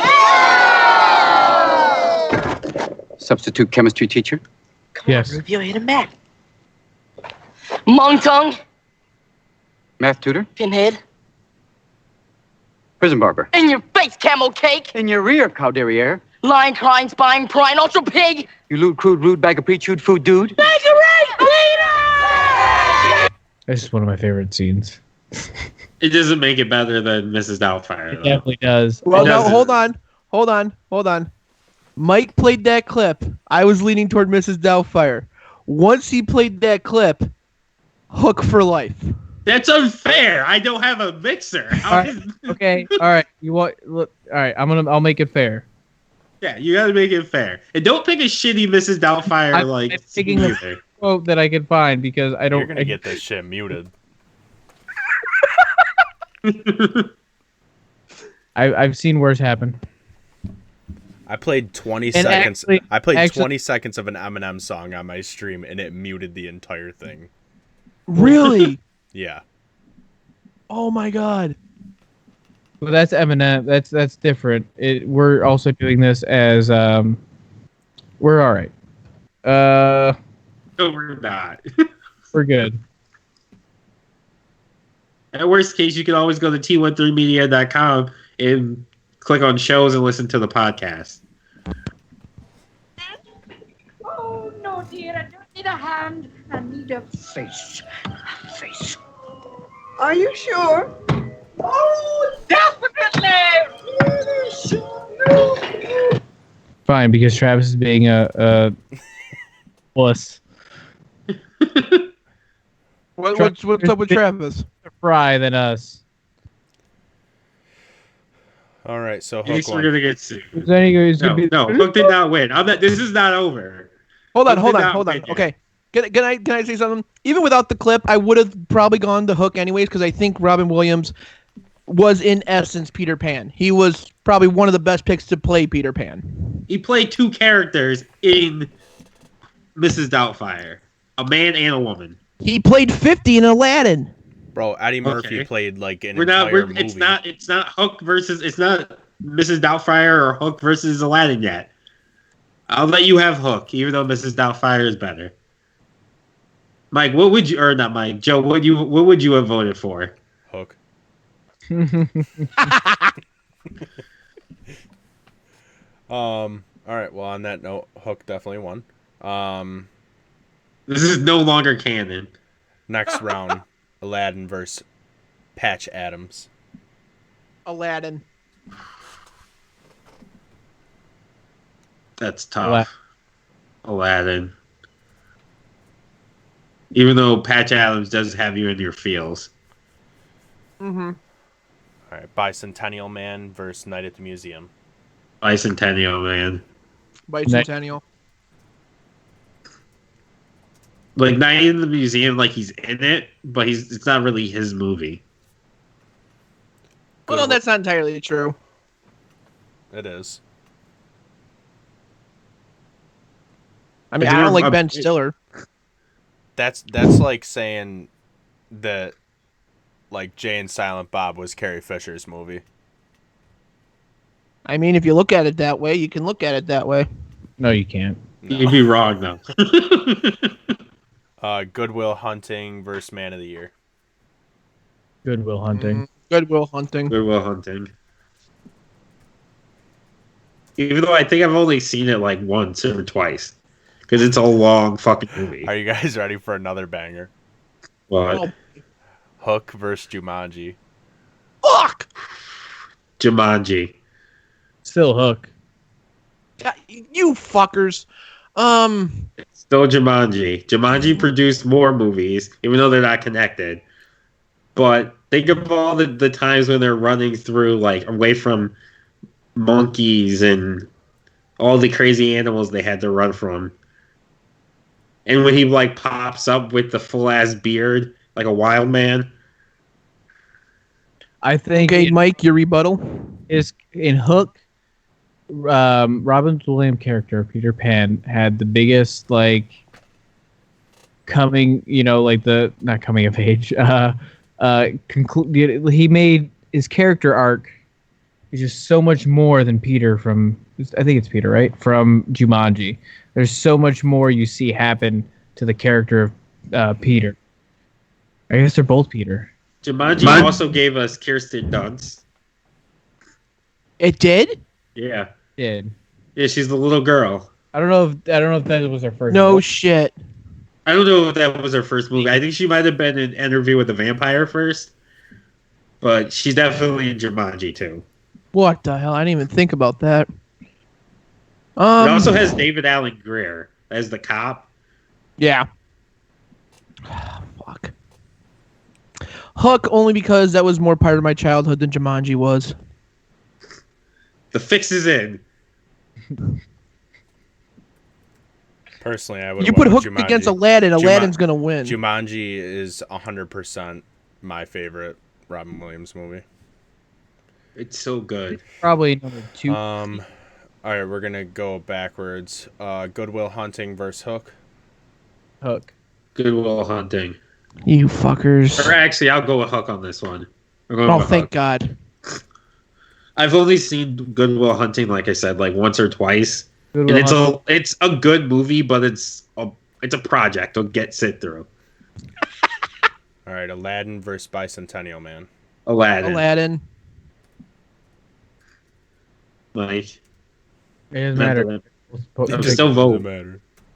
Substitute chemistry teacher? Yes. Review hit a mat. Mung tongue, Math tutor? pinhead. Prison barber? In your face, camel cake. In your rear, cow derriere. Lion crying, spine prying, ultra pig. You lewd, crude, rude, bag of pre-chewed food dude. This is one of my favorite scenes. it doesn't make it better than Mrs. Doubtfire. It Though. definitely does. Well, It no, doesn't. hold on. Mike played that clip. I was leaning toward Mrs. Doubtfire. Once he played that clip, hook for life. That's unfair. I don't have a mixer. Okay. All right. You want? Look. All right. I'll make it fair. Yeah, you gotta make it fair. And don't pick a shitty Mrs. Doubtfire I'm picking the quote that I can find because I don't. You're gonna get this shit muted. I've seen worse happen. I played 20 And seconds. actually- I played actually- 20 seconds of an Eminem song on my stream, and it muted the entire thing. Really? Yeah. Oh my god. Well, that's Eminem. That's different. We're also doing this as we're all right. No, we're not. We're good. At worst case, you can always go to t13media.com and click on shows and listen to the podcast. Oh, no, dear. I don't need a hand. I need a face. Face. Are you sure? Oh, definitely. Fine, because Travis is being a wuss. What's up with Travis? Fry than us. All right, so At least Hook we're won. gonna get sued. No, Hook did not win. This is not over. Hold on. Hook did not win yet. Okay. Can I say something? Even without the clip, I would have probably gone to Hook anyways because I think Robin Williams was in essence Peter Pan. He was probably one of the best picks to play Peter Pan. He played two characters in Mrs. Doubtfire, a man and a woman. He played 50 in Aladdin. Bro, Eddie Murphy Okay. played like an entire movie. It's not Hook versus. It's not Mrs. Doubtfire or Hook versus Aladdin yet. I'll let you have Hook, even though Mrs. Doubtfire is better. Mike, what would you, or not Mike, Joe, what would you have voted for? Hook. All right. Well, on that note, Hook definitely won. This is no longer canon. Next round, Aladdin versus Patch Adams. Aladdin. That's tough. Aladdin. Even though Patch Adams does have you in your feels. Mm-hmm. All right, Bicentennial Man versus Night at the Museum. Bicentennial Man. Bicentennial. Like Night in the Museum, like he's in it, but it's not really his movie. Well, no, that's not entirely true. It is. I mean, I don't like Ben Stiller. That's like saying that like Jay and Silent Bob was Carrie Fisher's movie. I mean, if you look at it that way, you can look at it that way. No, you can't. No. You'd be wrong though. Goodwill Hunting versus Man of the Year. Goodwill Hunting. Goodwill Hunting. Goodwill Hunting. Even though I think I've only seen it like once or twice. Because it's a long fucking movie. Are you guys ready for another banger? What? Oh, Hook versus Jumanji. fuck! Jumanji. Still Hook. God, you fuckers. Still Jumanji. Jumanji produced more movies, even though they're not connected. But think of all the times when they're running through, like, away from monkeys and all the crazy animals they had to run from. And when he, like, pops up with the full-ass beard, like a wild man. I think Okay, Mike, your rebuttal. is in Hook. Robin Williams' character Peter Pan had the biggest coming, like the not coming of age. He made his character arc is just so much more than Peter from. I think it's Peter, right? From Jumanji. There's so much more you see happen to the character of Peter. I guess they're both Peter. Jumanji also gave us Kirsten Dunst. It did? Yeah. Did. Yeah, she's the little girl. I don't know if that was her first. No movie. shit. I don't know if that was her first movie. I think she might have been in Interview with the Vampire first. But she's definitely in Jumanji, too. What the hell? I didn't even think about that. It also has David Allen Greer as the cop. Yeah. Fuck. Hook only because that was more part of my childhood than Jumanji was. The fix is in. Personally, I would. You put Hook against Aladdin, Aladdin's gonna win. Jumanji is 100% my favorite Robin Williams movie. It's so good. Probably number 2. All right, we're gonna go backwards. Good Will Hunting versus Hook. Hook. Good Will Hunting. You fuckers. Or actually, I'll go with Hook on this one. Oh, thank God. I've only seen Good Will Hunting, like I said, like once or twice. Good And Will it's a good movie, but it's a project to sit through. All right, Aladdin versus Bicentennial Man. Aladdin. Mike. It doesn't matter. I'm still vote.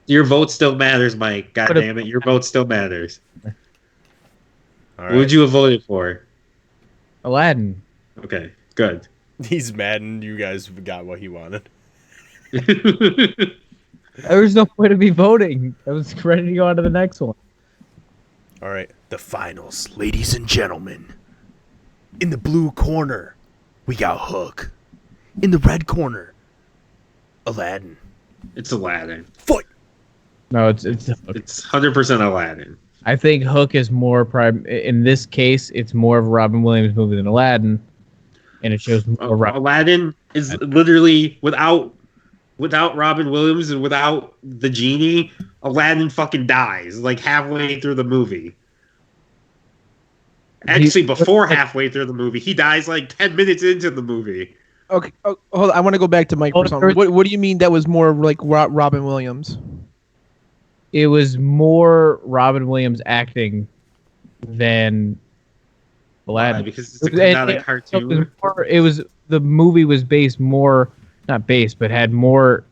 Your vote still matters, Mike. God damn it, your vote still matters. All right. What would you have voted for? Aladdin. Okay, good. He's mad and you guys got what he wanted. There was no point to be voting. I was ready to go on to the next one. All right, the finals, ladies and gentlemen. In the blue corner, we got Hook. In the red corner, Aladdin. It's Aladdin. Fight! No, it's Hook. It's 100% Aladdin. I think Hook is more prime. In this case, it's more of a Robin Williams movie than Aladdin, and it shows more Aladdin is literally without Robin Williams and without the genie, Aladdin fucking dies like halfway through the movie. Actually, before halfway through the movie, he dies like 10 minutes into the movie. Okay, hold on. I want to go back to Mike for something. What do you mean that was more like Robin Williams? It was more Robin Williams acting than Aladdin. Why? Because it's not a cartoon. The movie was based more, not based, but had more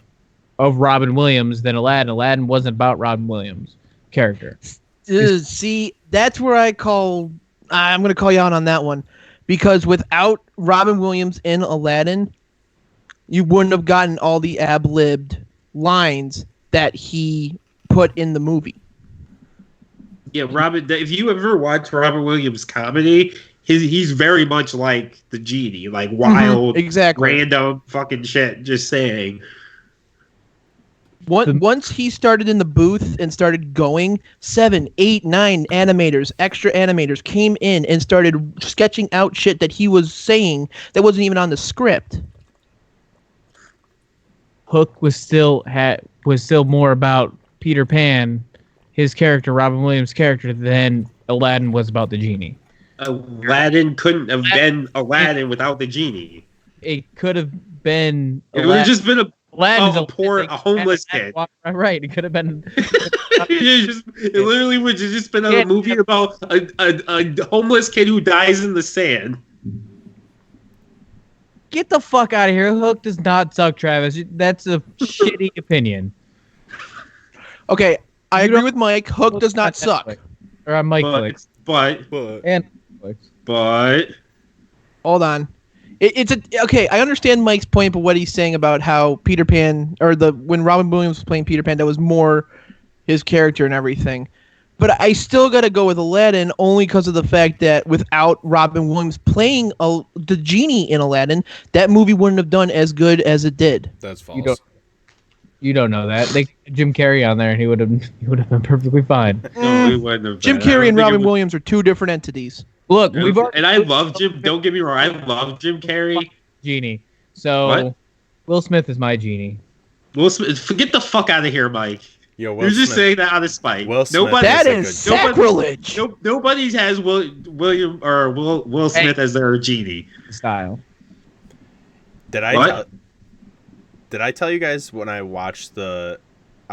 of Robin Williams than Aladdin. Aladdin wasn't about Robin Williams' character. See, that's where I'm going to call you out on that one. Because without Robin Williams in Aladdin, you wouldn't have gotten all the ad-libbed lines that he put in the movie. Yeah, if you ever watch Robin Williams comedy, he's very much like the genie, like wild, random fucking shit, just saying. Once he started in the booth and started going, 7, 8, 9 extra animators came in and started sketching out shit that he was saying that wasn't even on the script. Hook was still more about Peter Pan, his character, Robin Williams' character, than Aladdin was about the genie. Aladdin couldn't have been Aladdin without the genie. It could have been. It would have just been a homeless kid. Right, it could have been. It literally would have just been a movie about a homeless kid who dies in the sand. Get the fuck out of here. Hook does not suck, Travis. That's a shitty opinion. Okay, I agree with Mike. Hook does not suck. Or on Mike Flicks. But hold on. Okay. I understand Mike's point, but what he's saying about how Peter Pan, or when Robin Williams was playing Peter Pan, that was more his character and everything. But I still got to go with Aladdin only because of the fact that without Robin Williams playing the genie in Aladdin, that movie wouldn't have done as good as it did. That's false. You don't know that. They Jim Carrey on there, and he would have been perfectly fine. No, he wouldn't have. Jim Carrey and Robin Williams are two different entities. Look, and I love Jim. Don't get me wrong, I love Jim Carrey. Genie. So, what? Will Smith is my genie. Will Smith, get the fuck out of here, Mike. Yo, You're just saying that out of spite. That is sacrilege. Nobody has Will Smith as their genie. Style. Did I tell you guys when I watched I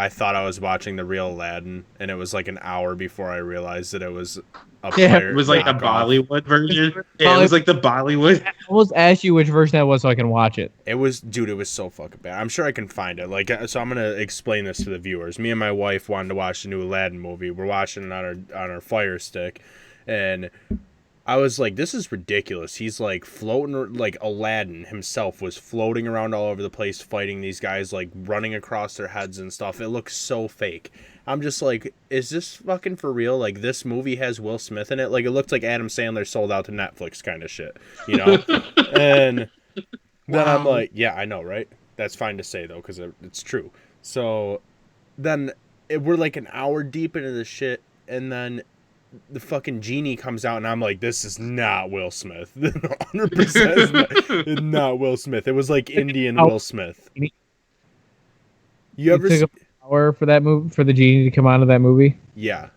thought I was watching the real Aladdin, and it was like an hour before I realized that it was a player. It was like the Bollywood version. Yeah, it was like the Bollywood. I almost asked you which version that was so I can watch it. It was so fucking bad. I'm sure I can find it. So I'm gonna explain this to the viewers. Me and my wife wanted to watch the new Aladdin movie. We're watching it on our Fire Stick, and I was like, this is ridiculous. He's like floating, like Aladdin himself was floating around all over the place fighting these guys, like running across their heads and stuff. It looks so fake. I'm just like, is this fucking for real? Like, this movie has Will Smith in it? Like, it looked like Adam Sandler sold out to Netflix kind of shit, you know? And then I'm like, yeah, I know, right? That's fine to say, though, because it's true. So then we're like an hour deep into this shit, and then the fucking genie comes out, and I'm like, this is not Will Smith. 100% is not Will Smith. It was like Indian Will Smith. You ever took an hour for that movie, for the genie to come out of that movie? Yeah.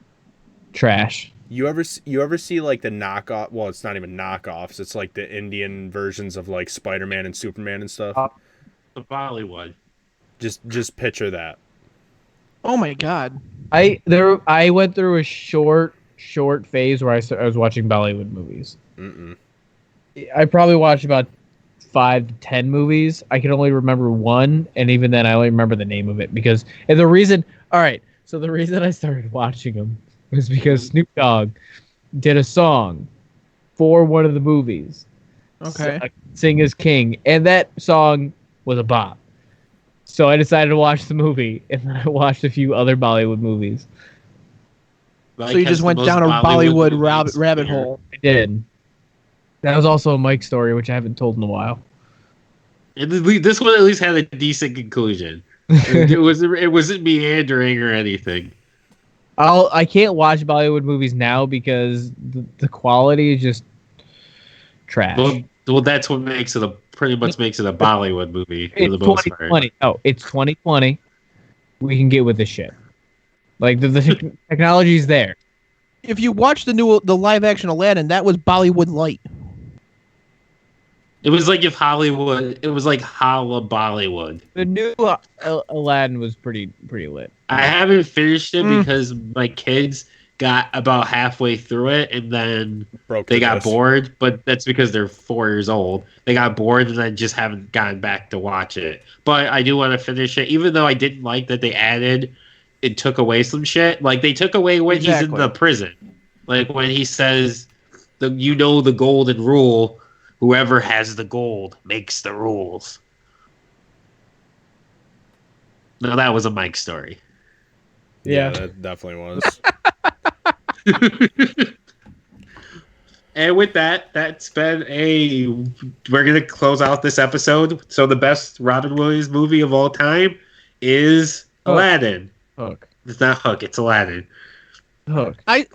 Trash. You ever see like the knockoff? Well, it's not even knockoffs. It's like the Indian versions of like Spider-Man and Superman and stuff. The Bollywood. Just picture that. Oh my god. I went through a short phase where I was watching Bollywood movies. I probably watched about 5 to 10 movies. I can only remember one, and even then I only remember the name of it because the reason I started watching them was because Snoop Dogg did a song for one of the movies. Okay. Sing is King, and that song was a bop. So I decided to watch the movie, and then I watched a few other Bollywood movies. So you just went down a Bollywood rabbit hole. I did. That was also a Mike story, which I haven't told in a while. This one at least had a decent conclusion. It wasn't meandering or anything. I can't watch Bollywood movies now because the quality is just trash. Well, that's what pretty much makes it a Bollywood movie for the most part. 2020. No, it's 2020. We can get with this shit. Like the technology's there. If you watch the live action Aladdin, that was Bollywood light. It was like it was like Holla Bollywood. The new Aladdin was pretty lit. I haven't finished it because my kids got about halfway through it and then they got bored, but that's because they're 4 years old. They got bored and then just haven't gotten back to watch it. But I do want to finish it, even though I didn't like that they added and took away some shit. Like they took away when he's in the prison. Like when he says, the golden rule, whoever has the gold makes the rules. No, that was a Mike story. Yeah, that definitely was. And with that, that's been we're going to close out this episode. So the best Robin Williams movie of all time is Aladdin. Hook. It's not Hook, it's Aladdin. Hook. I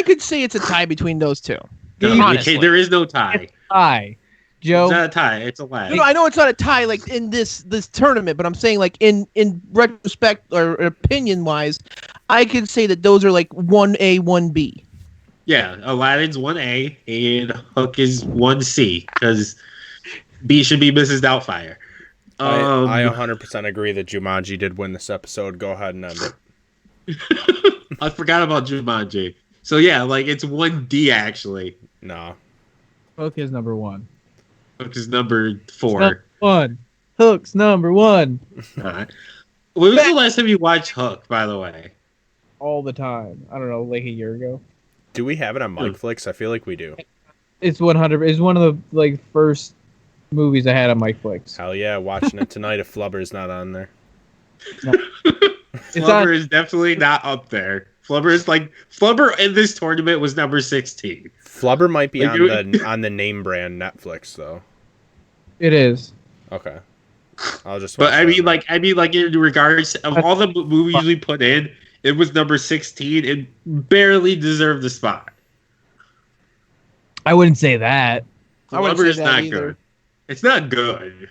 could say it's a tie between those two. No, there is no tie. It's a tie. Joe. It's not a tie, it's Aladdin. No, I know it's not a tie like in this tournament, but I'm saying like in retrospect or opinion wise, I could say that those are like 1A, 1B. Yeah, Aladdin's 1A and Hook is 1C because B should be Mrs. Doubtfire. I 100% agree that Jumanji did win this episode. Go ahead and end it. I forgot about Jumanji. So yeah, like it's 1D actually. No. Hook is number 1. Hook is number 4. Number 1. Hook's number 1. Right. When was the last time you watched Hook, by the way? All the time. I don't know, like a year ago. Do we have it on MikeFlix? I feel like we do. It's 100. It's one of the first movies I had on MikeFlix. Hell yeah, watching it tonight if Flubber's not on there. No. Flubber is definitely not up there. Flubber in this tournament was number 16. Flubber might be on the name brand Netflix though. It is. Okay. I'll just. But I mean, like in regards of all the movies we put in, it was number 16. It barely deserved the spot. I wouldn't say that. Flubber is not good. It's not good.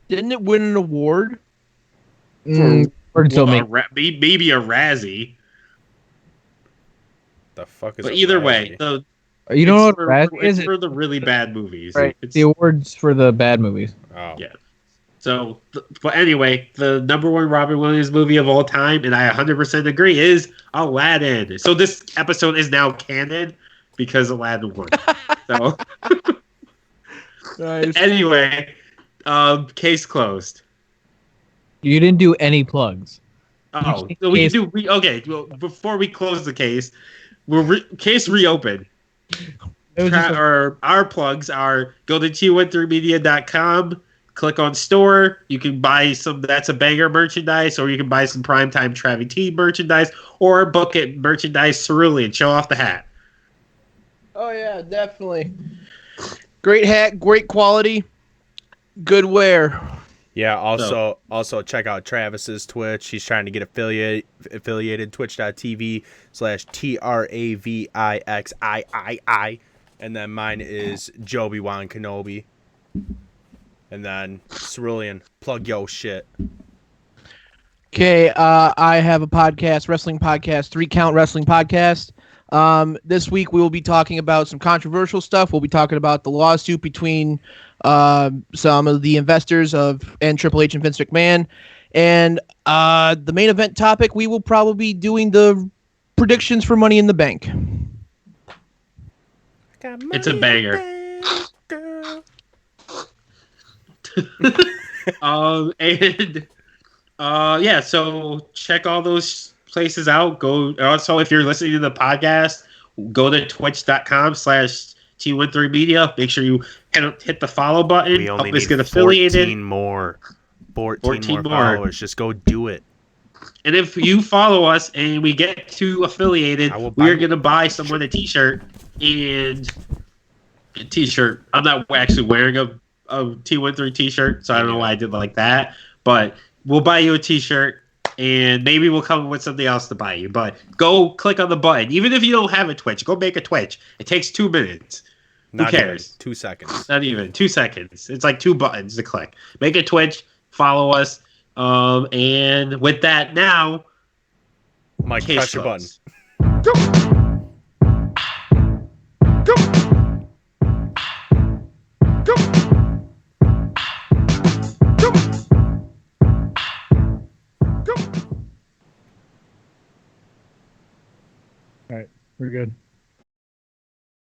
Didn't it win an award? Maybe a Razzie. The fuck is? But either way, you know what Razzie is? It's for the really bad movies. Right. It's the awards for the bad movies. Oh yeah. So, but anyway, the number 1 Robin Williams movie of all time, and I 100% agree, is Aladdin. So this episode is now canon because Aladdin won. So nice. Anyway, case closed. You didn't do any plugs. Oh, so okay. Well, before we close the case, case reopened. It was just Our plugs are go to t13media.com, click on store. You can buy some That's a Banger merchandise, or you can buy some Primetime Travie T merchandise, or book it merchandise Cerulean. Show off the hat. Oh yeah, definitely. Great hat, great quality, good wear. Yeah, also check out Travis's Twitch. He's trying to get affiliated twitch.tv/TRAVIXIII. And then mine is Joby Wan Kenobi. And then Cerulean, plug yo shit. Okay, I have a podcast, wrestling podcast, 3 Count Wrestling Podcast. This week we will be talking about some controversial stuff. We'll be talking about the lawsuit between some of the investors and Triple H and Vince McMahon. And the main event topic, we will probably be doing the predictions for Money in the Bank. It's a banger. Yeah, so check all those places out. Go also, if you're listening to the podcast, go to twitch.com/T13media. Make sure you hit the follow button. We only Help us need get affiliated. 14 more followers. Just go do it. And if you follow us and we get to affiliated, we're going to buy someone a t-shirt. And a t-shirt. I'm not actually wearing a T13 t-shirt, so I don't know why I did like that. But we'll buy you a t-shirt, and maybe we'll come up with something else to buy you. But go click on the button. Even if you don't have a Twitch, go make a Twitch. It takes 2 minutes. Not Who cares? Even 2 seconds. Not even 2 seconds. It's like 2 buttons to click. Make a Twitch. Follow us. And with that, now, Mike, press your button. Go. Go. Go. Go. Go. All right, we're good.